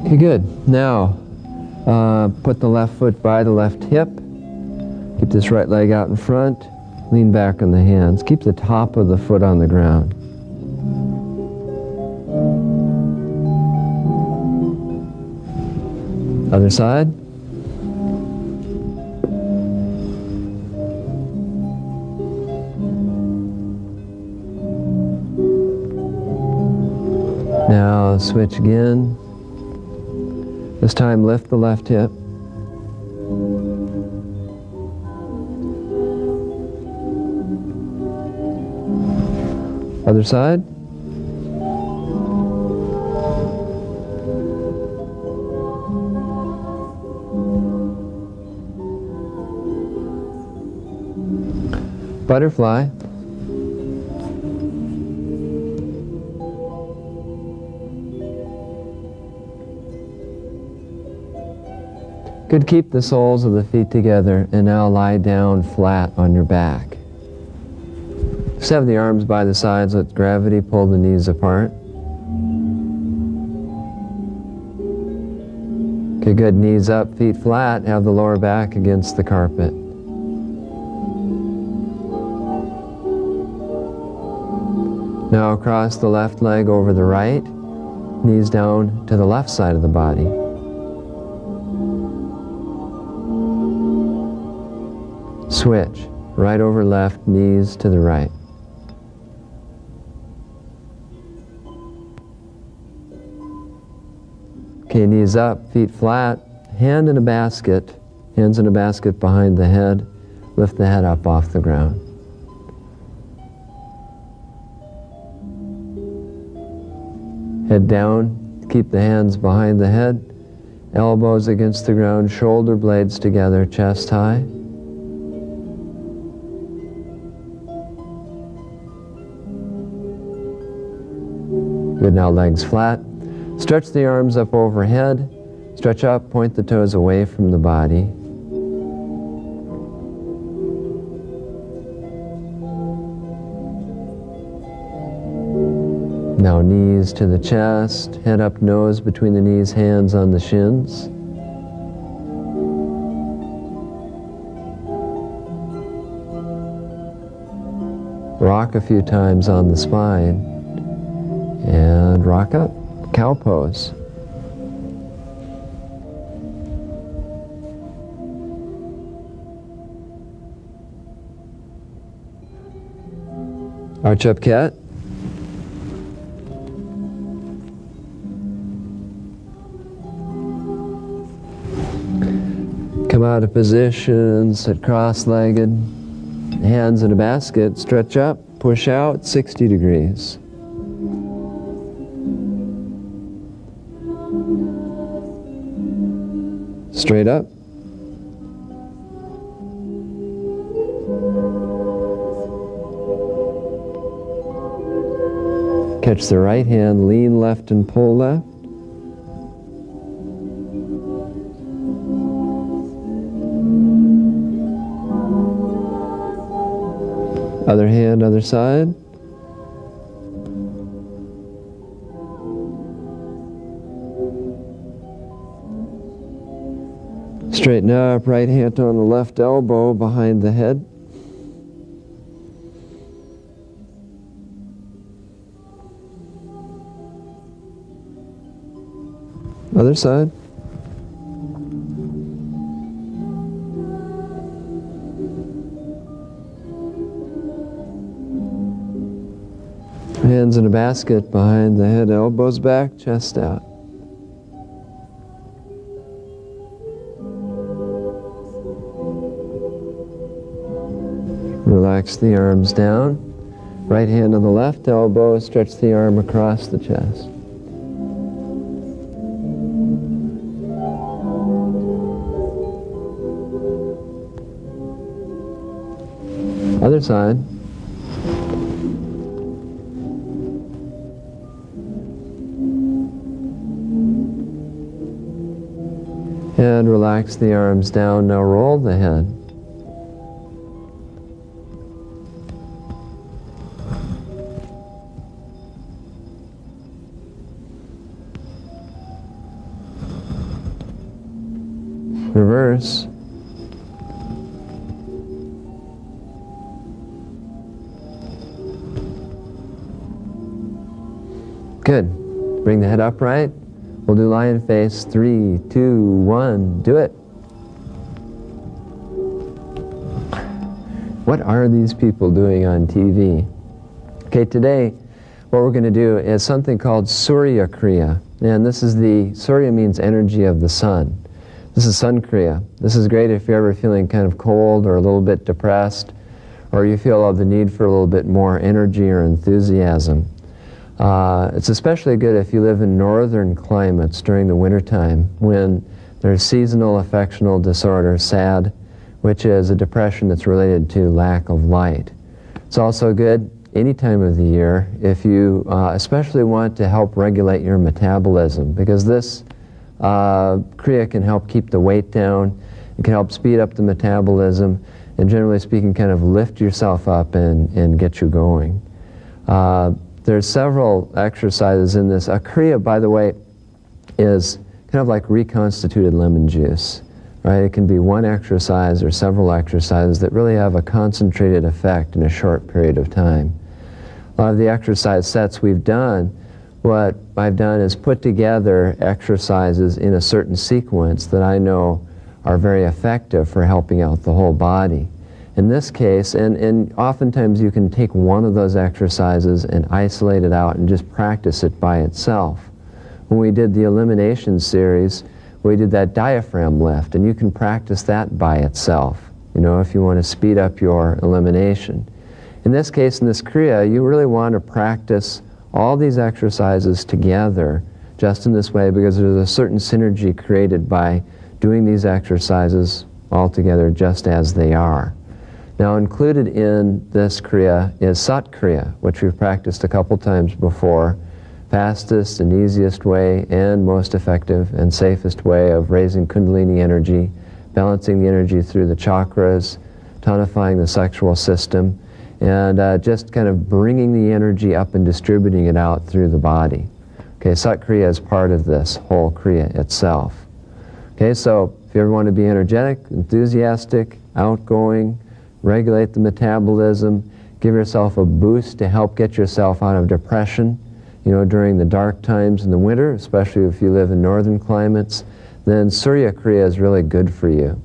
Speaker 1: Okay, good. Now, put the left foot by the left hip. Keep this right leg out in front. Lean back on the hands. Keep the top of the foot on the ground. Other side. Now switch again. This time lift the left hip. Other side. Butterfly. Good, keep the soles of the feet together and now lie down flat on your back. Just have the arms by the sides, let gravity pull the knees apart. Okay, good, knees up, feet flat, have the lower back against the carpet. Now cross the left leg over the right, knees down to the left side of the body. Switch, right over left, knees to the right. Okay, knees up, feet flat, hand in a basket, hands in a basket behind the head, lift the head up off the ground. Head down, keep the hands behind the head, elbows against the ground, shoulder blades together, chest high. Good, now legs flat. Stretch the arms up overhead, stretch up, point the toes away from the body. Now knees to the chest, head up, nose between the knees, hands on the shins. Rock a few times on the spine and rock up, cow pose. Arch up cat. Come out of position, sit cross-legged, hands in a basket, stretch up, push out, 60 degrees. Straight up. Catch the right hand, lean left and pull left. Other hand, other side. Straighten up, right hand on the left elbow behind the head. Other side. Hands in a basket behind the head, elbows back, chest out. Relax the arms down. Right hand on the left elbow, stretch the arm across the chest. Other side. And relax the arms down. Now roll the head. Reverse. Good. Bring the head upright. We'll do lion face. 3, 2, 1. Do it. What are these people doing on TV? Okay, today what we're going to do is something called Surya Kriya. And this is Surya means energy of the sun. This is Sun Kriya. This is great if you're ever feeling kind of cold or a little bit depressed, or you feel the need for a little bit more energy or enthusiasm. It's especially good if you live in northern climates during the wintertime when there's seasonal affectional disorder, SAD, which is a depression that's related to lack of light. It's also good any time of the year if you especially want to help regulate your metabolism, because this Kriya can help keep the weight down, it can help speed up the metabolism, and generally speaking kind of lift yourself up and get you going. There's several exercises in this. A Kriya, by the way, is kind of like reconstituted lemon juice, right? It can be one exercise or several exercises that really have a concentrated effect in a short period of time. A lot of the exercise sets we've done, what I've done is put together exercises in a certain sequence that I know are very effective for helping out the whole body. In this case, and oftentimes you can take one of those exercises and isolate it out and just practice it by itself. When we did the elimination series, we did that diaphragm lift, and you can practice that by itself, you know, if you want to speed up your elimination. In this case, in this Kriya, you really want to practice all these exercises together just in this way, because there's a certain synergy created by doing these exercises all together just as they are. Now, included in this Kriya is Sat Kriya, which we've practiced a couple times before. Fastest and easiest way and most effective and safest way of raising Kundalini energy, balancing the energy through the chakras, tonifying the sexual system, and just kind of bringing the energy up and distributing it out through the body. Okay, Sat Kriya is part of this whole Kriya itself. Okay, so if you ever want to be energetic, enthusiastic, outgoing, regulate the metabolism, give yourself a boost to help get yourself out of depression, you know, during the dark times in the winter, especially if you live in northern climates, then Surya Kriya is really good for you.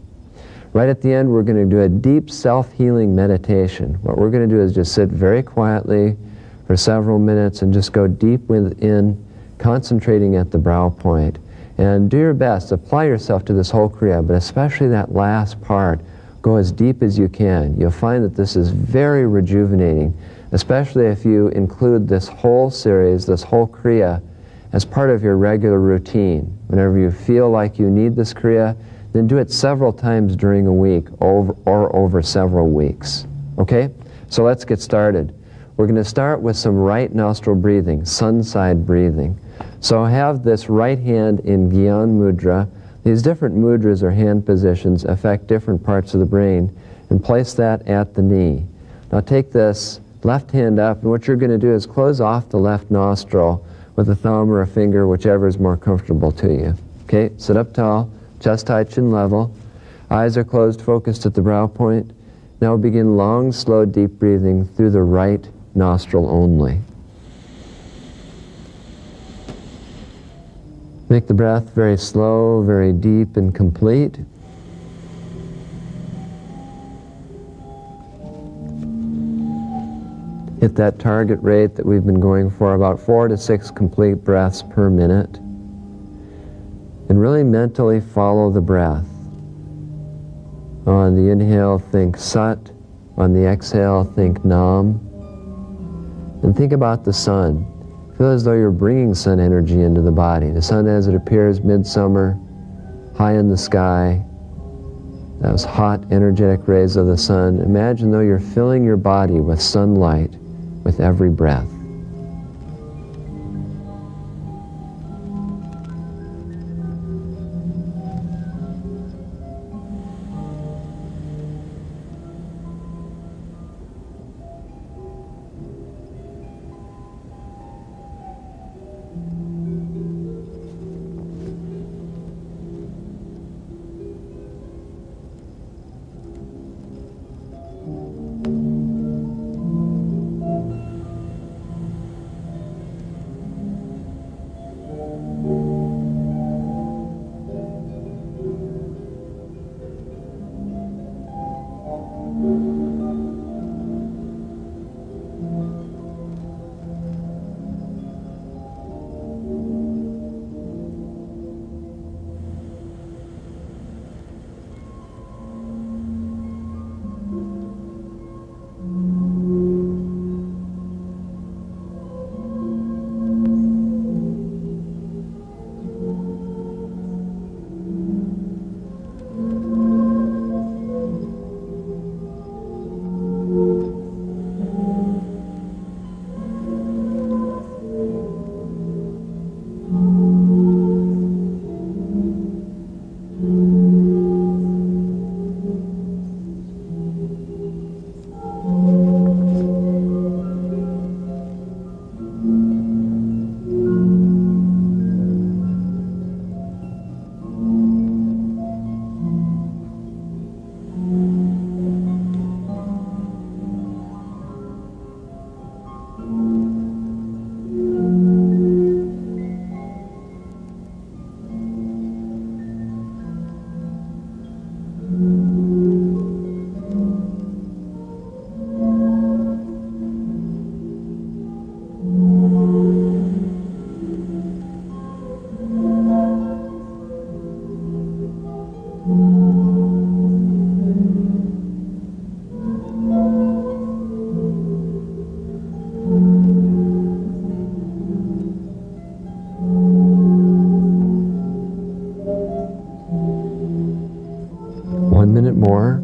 Speaker 1: Right at the end, we're going to do a deep self-healing meditation. What we're going to do is just sit very quietly for several minutes and just go deep within, concentrating at the brow point. And do your best, apply yourself to this whole Kriya, but especially that last part. Go as deep as you can. You'll find that this is very rejuvenating, especially if you include this whole series, this whole Kriya, as part of your regular routine. Whenever you feel like you need this Kriya, Then do it several times during a week or over several weeks. Okay? So let's get started. We're going to start with some right nostril breathing, sun side breathing. So have this right hand in Gyan Mudra. These different mudras or hand positions affect different parts of the brain, and place that at the knee. Now take this left hand up, and what you're going to do is close off the left nostril with a thumb or a finger, whichever is more comfortable to you. Okay, sit up tall, chest high, chin level. Eyes are closed, focused at the brow point. Now begin long, slow, deep breathing through the right nostril only. Make the breath very slow, very deep and complete. Hit that target rate that we've been going for, about 4 to 6 complete breaths per minute. And really mentally follow the breath. On the inhale, think Sat. On the exhale, think Nam. And think about the sun. Feel as though you're bringing sun energy into the body. The sun as it appears midsummer, high in the sky. Those hot, energetic rays of the sun. Imagine though you're filling your body with sunlight with every breath. More.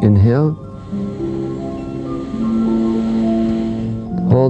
Speaker 1: Inhale.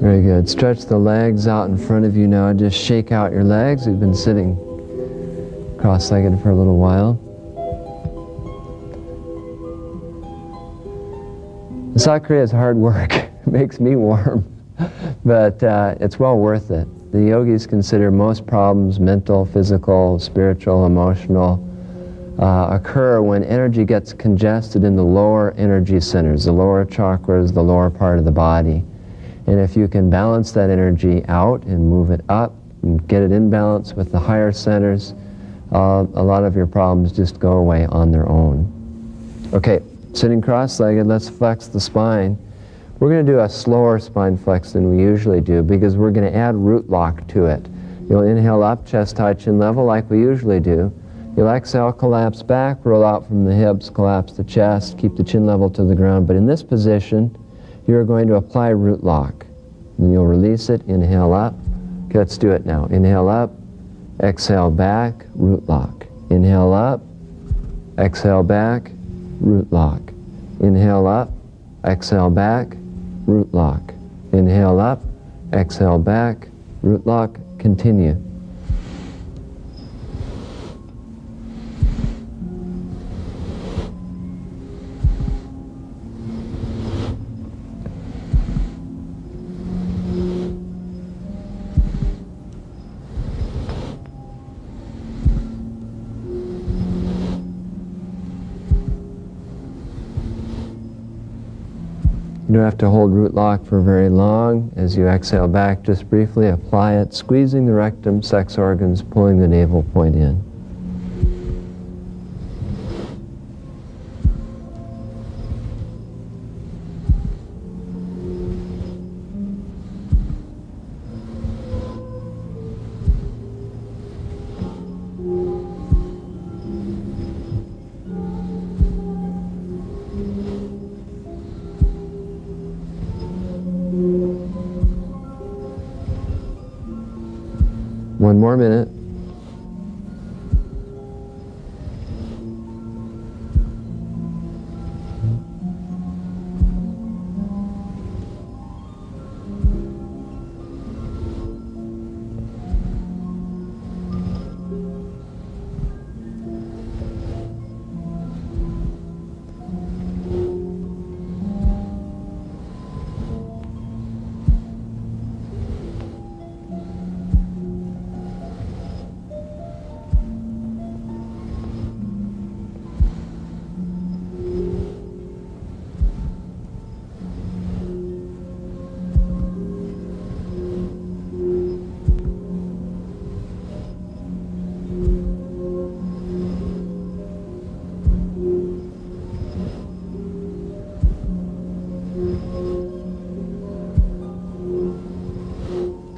Speaker 1: Very good. Stretch the legs out in front of you now. Just shake out your legs. You've been sitting cross-legged for a little while. The South Korea is hard work. It makes me warm, but it's well worth it. The yogis consider most problems, mental, physical, spiritual, emotional, occur when energy gets congested in the lower energy centers, the lower chakras, the lower part of the body. And if you can balance that energy out and move it up and get it in balance with the higher centers, a lot of your problems just go away on their own. Okay, sitting cross-legged, let's flex the spine. We're going to do a slower spine flex than we usually do because we're going to add root lock to it. You'll inhale up, chest high, chin level like we usually do. You'll exhale, collapse back, roll out from the hips, collapse the chest, keep the chin level to the ground. But in this position, you're going to apply root lock. And you'll release it, inhale up. Okay, let's do it now. Inhale up, exhale back, root lock. Inhale up, exhale back, root lock. Inhale up, exhale back, root lock. Inhale up, exhale back, root lock. Continue. You don't have to hold root lock for very long. As you exhale back, just briefly apply it, squeezing the rectum, sex organs, pulling the navel point in. One more minute.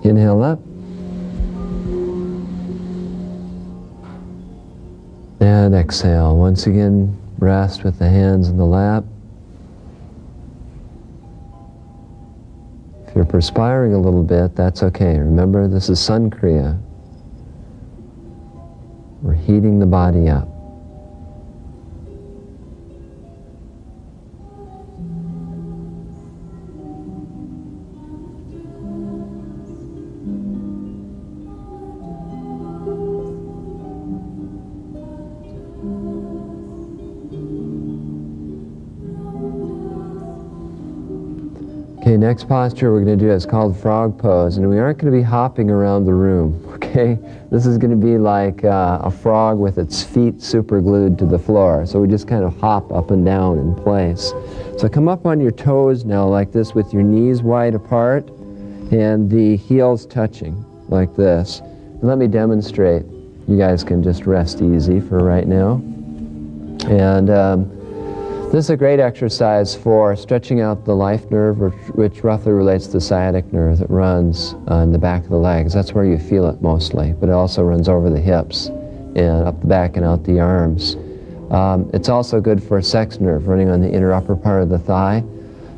Speaker 1: Inhale up. And exhale. Once again, rest with the hands in the lap. If you're perspiring a little bit, that's okay. Remember, this is Sun Kriya. We're heating the body up. Okay, next posture we're going to do is called frog pose, and we aren't going to be hopping around the room, okay? This is going to be like a frog with its feet super glued to the floor, so we just kind of hop up and down in place. So come up on your toes now like this with your knees wide apart and the heels touching like this. And let me demonstrate. You guys can just rest easy for right now. And this is a great exercise for stretching out the life nerve, which roughly relates to the sciatic nerve that runs in the back of the legs. That's where you feel it mostly, but it also runs over the hips and up the back and out the arms. It's also good for a sex nerve running on the inner upper part of the thigh.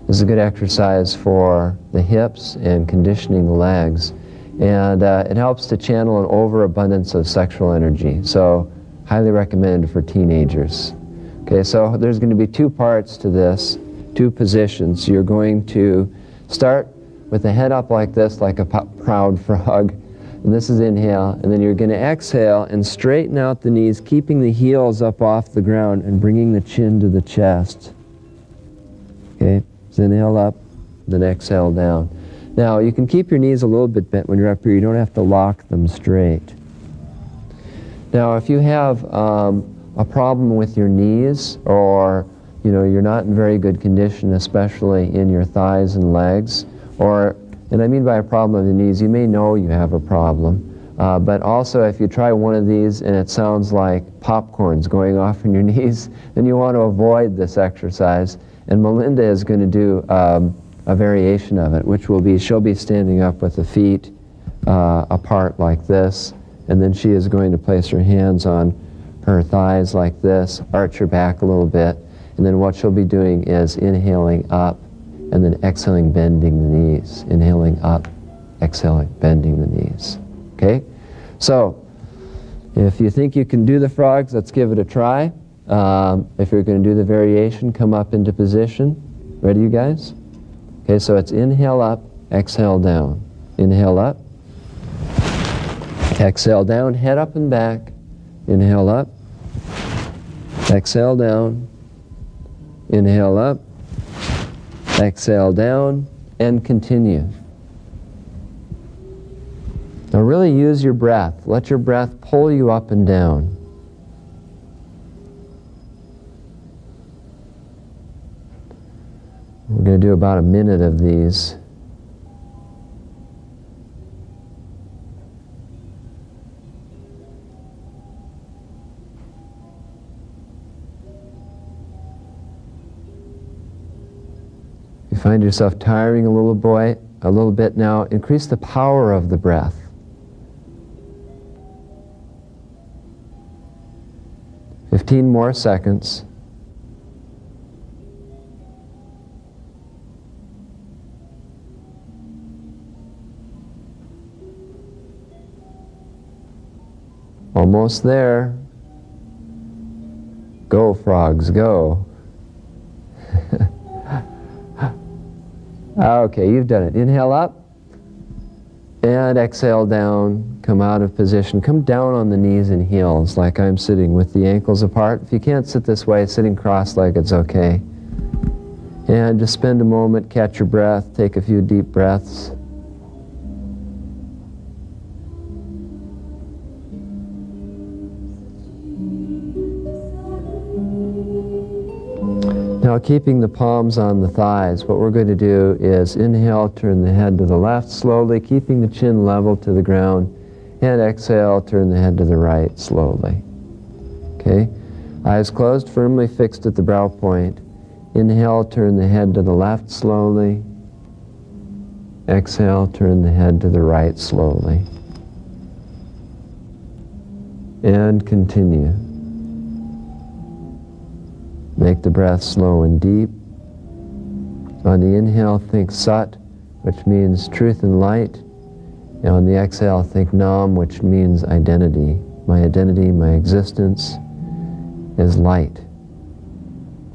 Speaker 1: This is a good exercise for the hips and conditioning the legs. And it helps to channel an overabundance of sexual energy. So highly recommended for teenagers. Okay, so there's going to be two parts to this, two positions. You're going to start with the head up like this, like a proud frog. And this is inhale, and then you're going to exhale and straighten out the knees, keeping the heels up off the ground and bringing the chin to the chest. Okay, so inhale up, then exhale down. Now, you can keep your knees a little bit bent when you're up here. You don't have to lock them straight. Now, if you have a problem with your knees, or you're not in very good condition, especially in your thighs and legs, and I mean by a problem of the knees, you may know you have a problem, but also if you try one of these and it sounds like popcorn's going off in your knees, then you want to avoid this exercise. And Melinda is going to do a variation of it, which will be, she'll be standing up with the feet apart like this, and then she is going to place her hands on her thighs like this, arch her back a little bit, and then what she'll be doing is inhaling up, and then exhaling, bending the knees. Inhaling up, exhaling, bending the knees. Okay? So, if you think you can do the frogs, let's give it a try. If you're going to do the variation, come up into position. Ready, you guys? Okay, so it's inhale up, exhale down. Inhale up, exhale down, head up and back. Inhale up, exhale down. Inhale up, exhale down, and continue. Now really use your breath. Let your breath pull you up and down. We're going to do about a minute of these. You find yourself tiring a little bit now, increase the power of the breath. Fifteen more seconds. Almost there. Go, frogs, go. Okay, you've done it. Inhale up and exhale down. Come out of position. Come down on the knees and heels like I'm sitting with the ankles apart. If you can't sit this way, sitting cross-legged is okay. And just spend a moment, catch your breath, take a few deep breaths. Now, keeping the palms on the thighs, what we're going to do is inhale, turn the head to the left slowly, keeping the chin level to the ground, and exhale, turn the head to the right slowly. Okay? Eyes closed, firmly fixed at the brow point. Inhale, turn the head to the left slowly. Exhale, turn the head to the right slowly. And continue. Make the breath slow and deep. On the inhale, think Sat, which means truth and light. And on the exhale, think Nam, which means identity. My identity, my existence is light,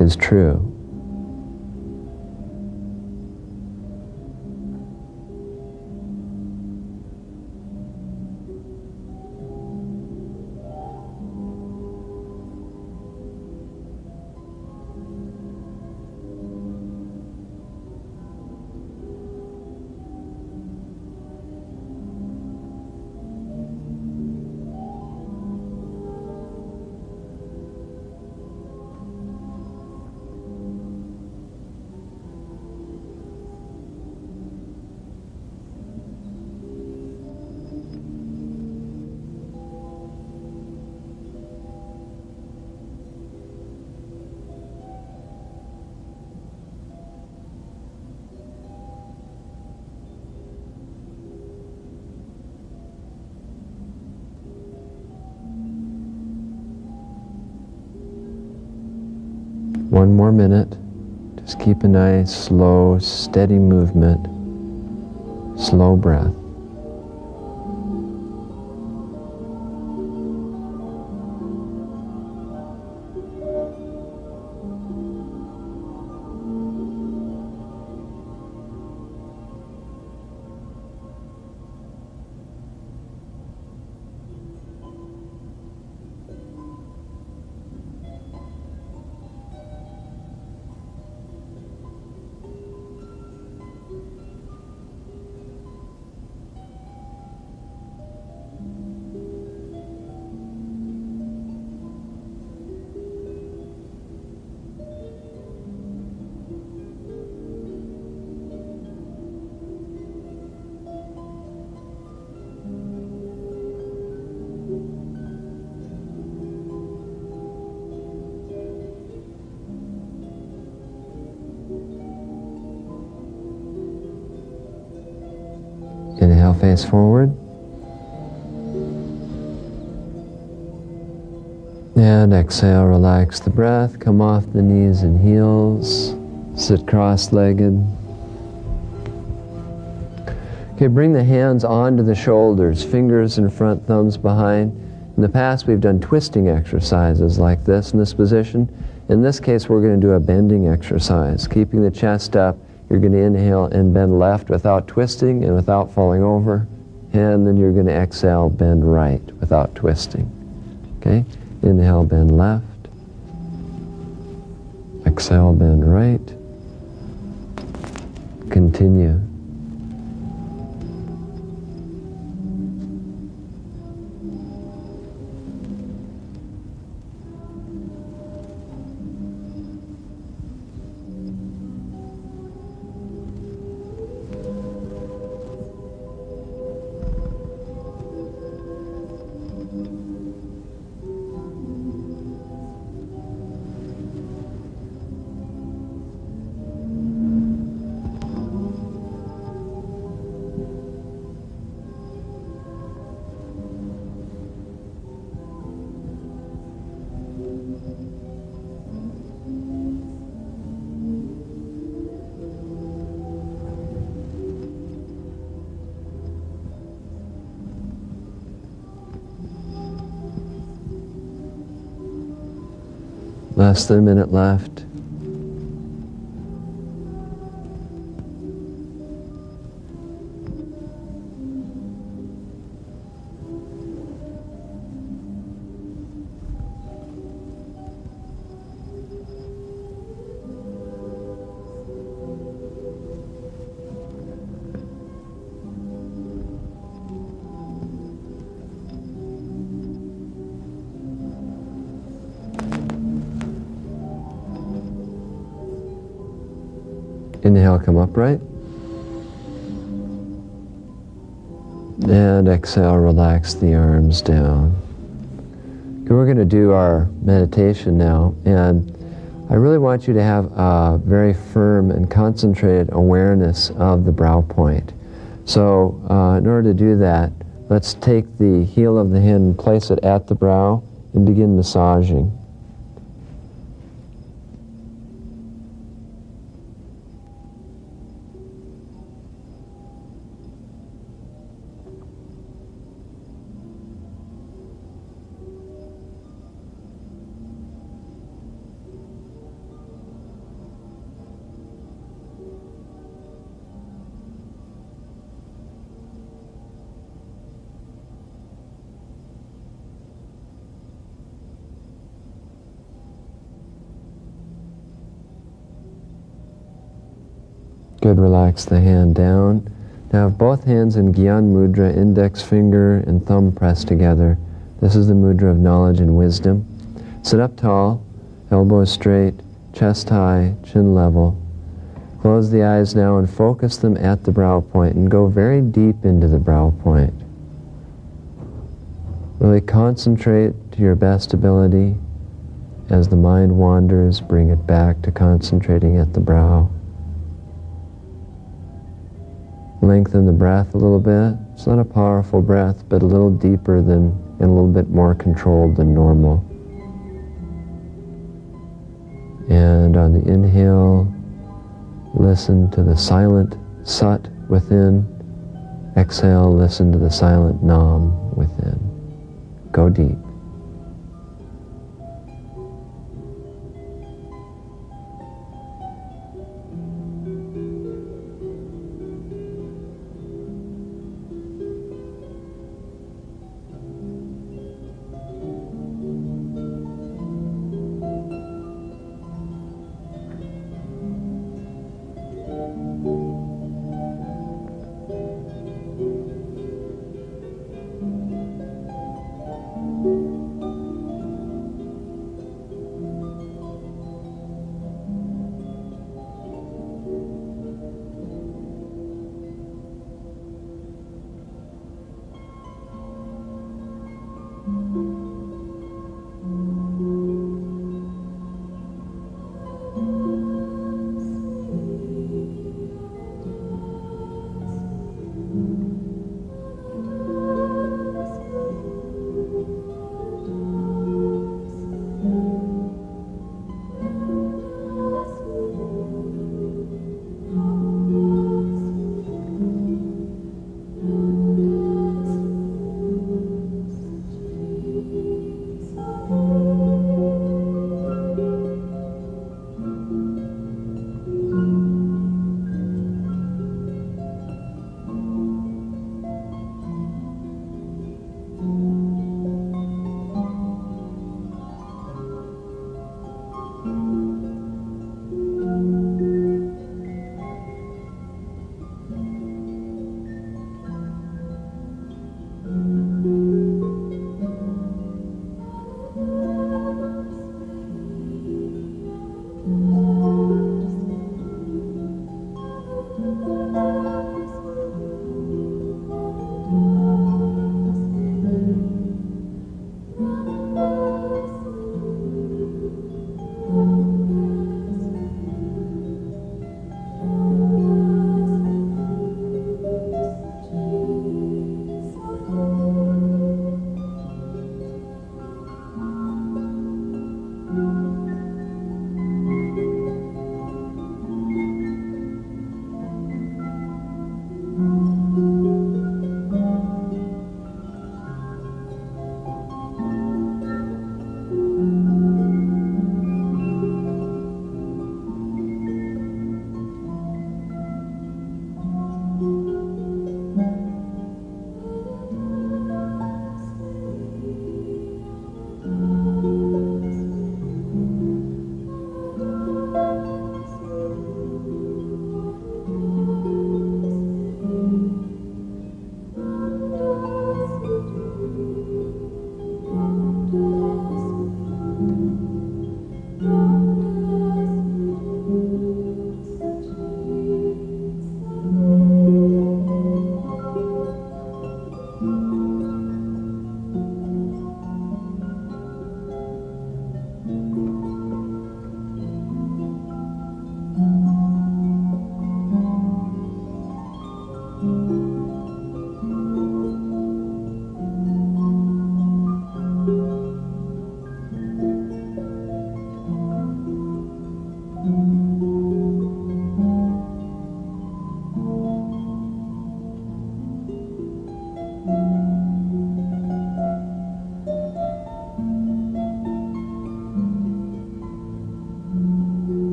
Speaker 1: is true. One more minute. Just keep a nice, slow, steady movement. Slow breath. Inhale, face forward. And exhale, relax the breath. Come off the knees and heels. Sit cross-legged. Okay, bring the hands onto the shoulders, fingers in front, thumbs behind. In the past, we've done twisting exercises like this in this position. In this case, we're going to do a bending exercise. Keeping the chest up, you're going to inhale and bend left without twisting and without falling over. And then you're going to exhale, bend right without twisting. Okay? Inhale, bend left. Exhale, bend right. Continue. Less than a minute left. Inhale, come upright. And exhale, relax the arms down. Okay, we're going to do our meditation now, and I really want you to have a very firm and concentrated awareness of the brow point. So in order to do that, let's take the heel of the hand and place it at the brow and begin massaging. Good, relax the hand down. Now have both hands in Gyan Mudra, index finger and thumb pressed together. This is the mudra of knowledge and wisdom. Sit up tall, elbows straight, chest high, chin level. Close the eyes now and focus them at the brow point and go very deep into the brow point. Really concentrate to your best ability. As the mind wanders, bring it back to concentrating at the brow. Lengthen the breath a little bit. It's not a powerful breath, but a little deeper than and a little bit more controlled than normal. And on the inhale, listen to the silent Sat within. Exhale, listen to the silent Nam within. Go deep.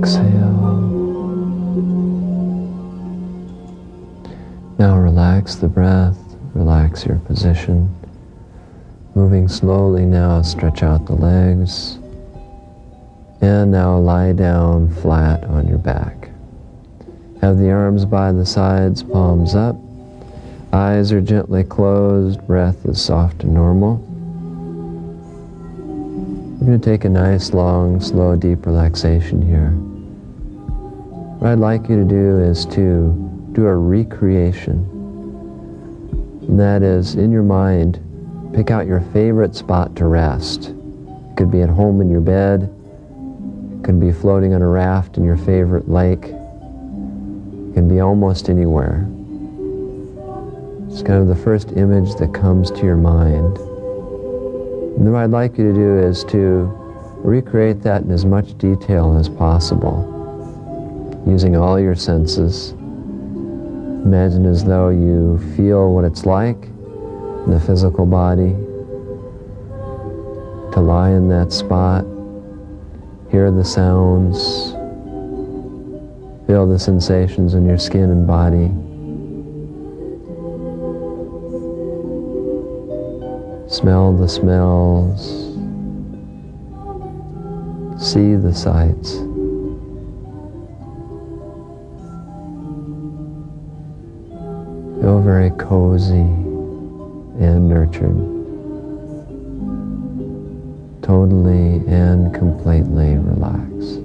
Speaker 1: exhale. Now relax the breath, relax your position. Moving slowly now, stretch out the legs. And now lie down flat on your back. Have the arms by the sides, palms up. Eyes are gently closed, breath is soft and normal. We're going to take a nice, long, slow, deep relaxation here. What I'd like you to do is to do a recreation. And that is, in your mind, pick out your favorite spot to rest. It could be at home in your bed. It could be floating on a raft in your favorite lake. It can be almost anywhere. It's kind of the first image that comes to your mind. And then what I'd like you to do is to recreate that in as much detail as possible, using all your senses. Imagine as though you feel what it's like in the physical body to lie in that spot, hear the sounds, feel the sensations in your skin and body. Smell the smells, see the sights. Feel very cozy and nurtured, totally and completely relaxed.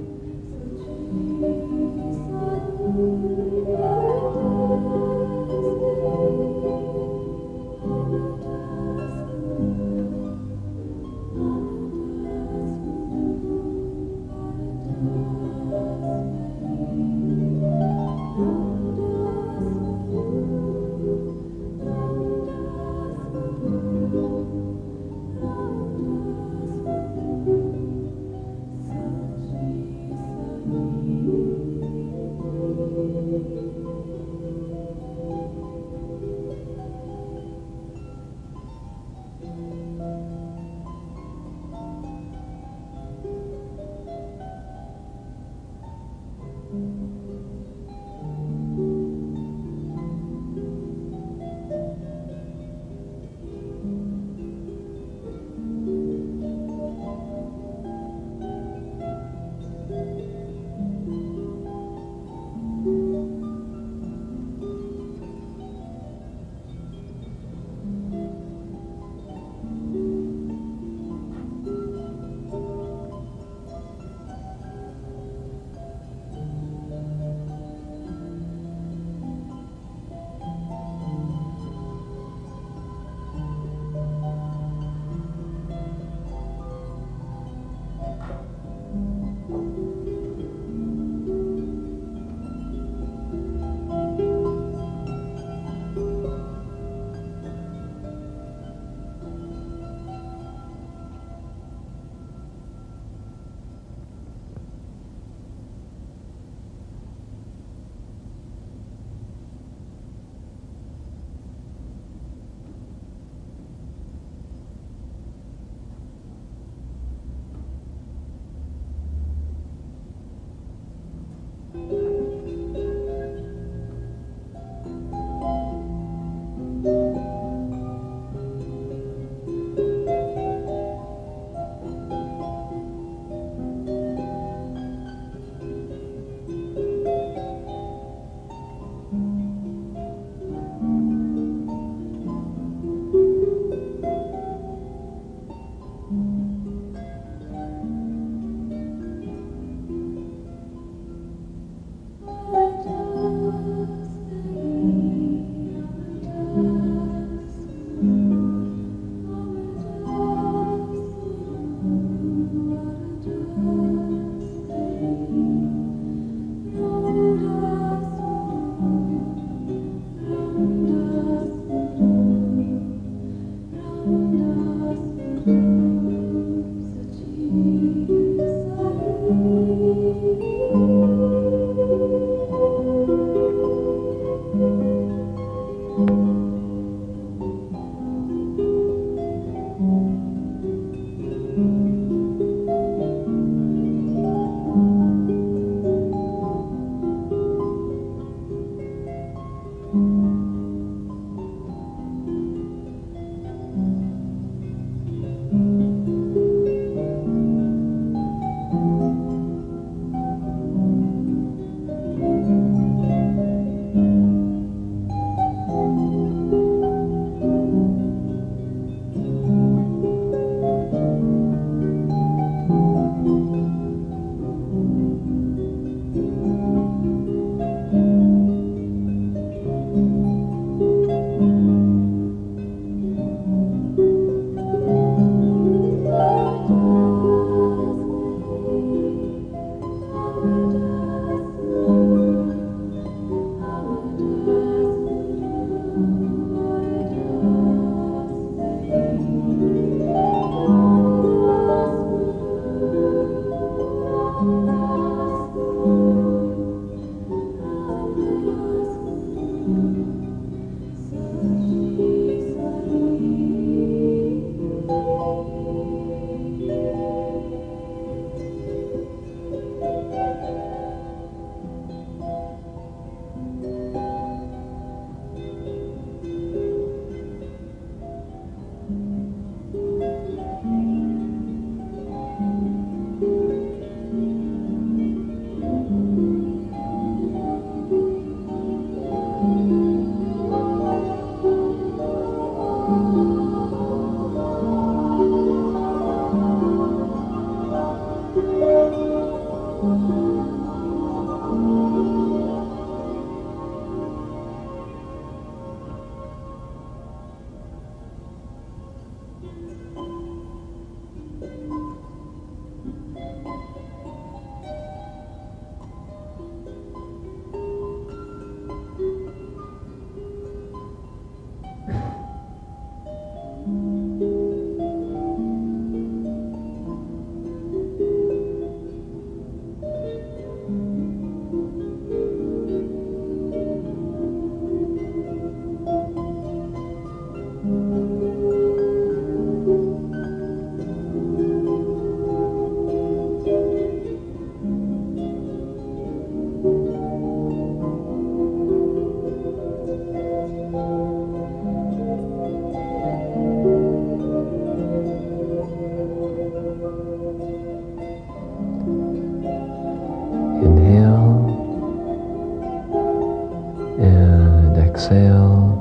Speaker 1: Exhale,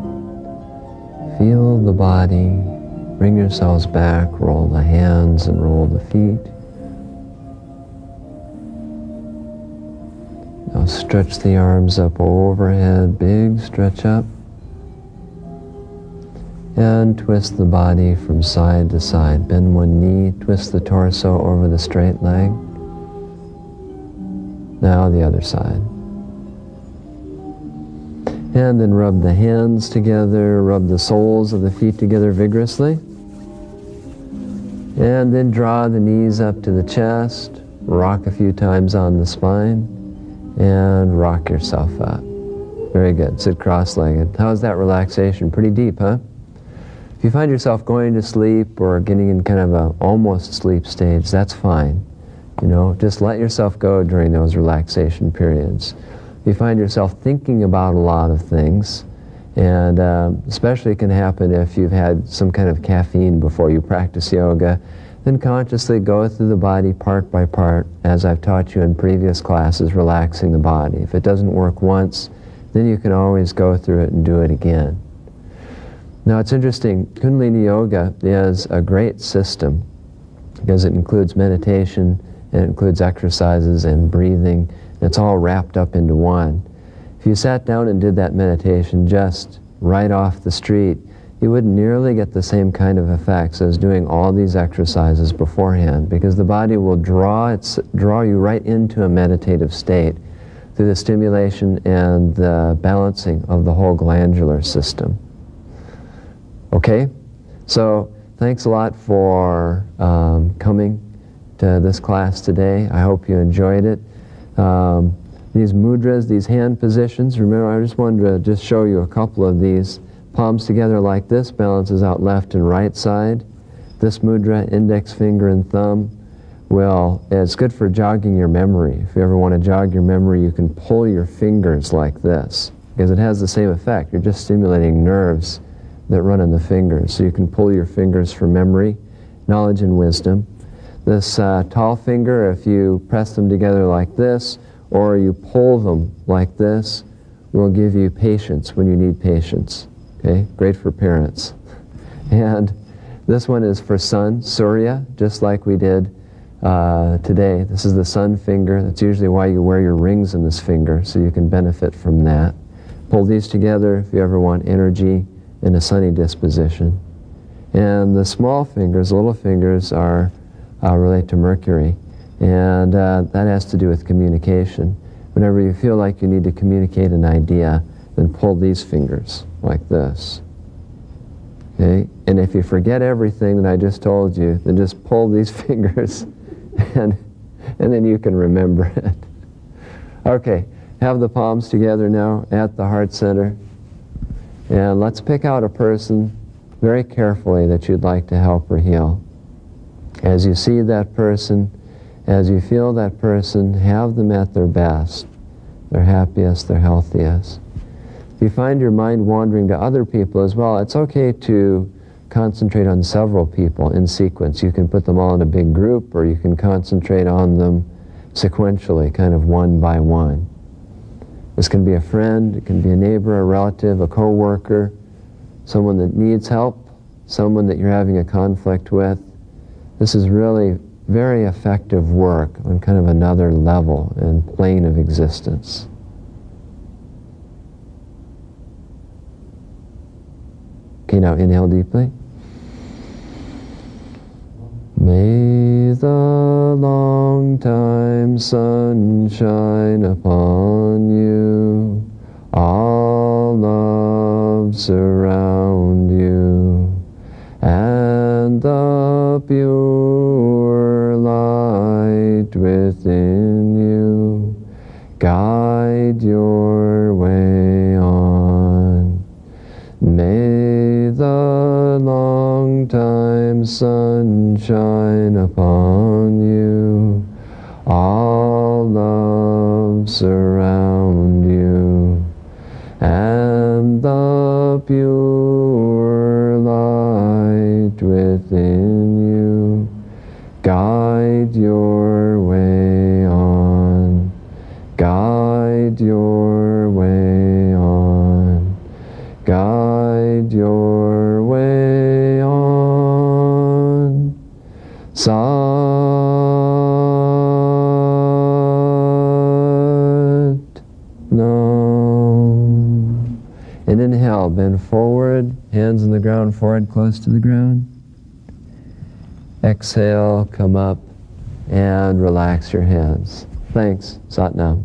Speaker 1: feel the body, bring yourselves back, roll the hands and roll the feet. Now stretch the arms up overhead, big stretch up. And twist the body from side to side. Bend one knee, twist the torso over the straight leg. Now the other side. And then rub the hands together, rub the soles of the feet together vigorously. And then draw the knees up to the chest, rock a few times on the spine, and rock yourself up. Very good. Sit cross-legged. How's that relaxation? Pretty deep, huh? If you find yourself going to sleep or getting in kind of a almost sleep stage, that's fine. You know, just let yourself go during those relaxation periods. You find yourself thinking about a lot of things, and especially it can happen if you've had some kind of caffeine before you practice yoga, then consciously go through the body part by part, as I've taught you in previous classes, relaxing the body. If it doesn't work once, then you can always go through it and do it again. Now it's interesting, Kundalini Yoga is a great system because it includes meditation, and it includes exercises and breathing. It's all wrapped up into one. If you sat down and did that meditation just right off the street, you wouldn't nearly get the same kind of effects as doing all these exercises beforehand, because the body will draw you right into a meditative state through the stimulation and the balancing of the whole glandular system. Okay? So thanks a lot for coming to this class today. I hope you enjoyed it. These mudras, these hand positions, remember I just wanted to show you a couple of these. Palms together like this, balances out left and right side. This mudra, index finger and thumb, it's good for jogging your memory. If you ever want to jog your memory, you can pull your fingers like this, because it has the same effect. You're just stimulating nerves that run in the fingers. So you can pull your fingers for memory, knowledge and wisdom. This tall finger, if you press them together like this, or you pull them like this, will give you patience when you need patience. Okay? Great for parents. And this one is for sun, Surya, just like we did today. This is the sun finger. That's usually why you wear your rings in this finger, so you can benefit from that. Pull these together if you ever want energy in a sunny disposition. And the small fingers, little fingers, relate to Mercury, and that has to do with communication. Whenever you feel like you need to communicate an idea, then pull these fingers like this. Okay? And if you forget everything that I just told you, then just pull these fingers and then you can remember it. Okay, have the palms together now at the heart center, and let's pick out a person very carefully that you'd like to help or heal. As you see that person, as you feel that person, have them at their best, their happiest, their healthiest. If you find your mind wandering to other people as well, it's okay to concentrate on several people in sequence. You can put them all in a big group, or you can concentrate on them sequentially, kind of one by one. This can be a friend, it can be a neighbor, a relative, a co-worker, someone that needs help, someone that you're having a conflict with. This is really very effective work on kind of another level and plane of existence. Okay, now inhale deeply. May the long time sun shine upon you, all love surround you, and the pure light within you guide your way on. May the long time sun shine upon you, all love surround you, and the pure light within you guide your way on, guide your way on, guide your way on. Sat Nam. And inhale, bend forward, hands on the ground, forehead close to the ground. Exhale, come up and relax your hands. Thanks. Sat Nam.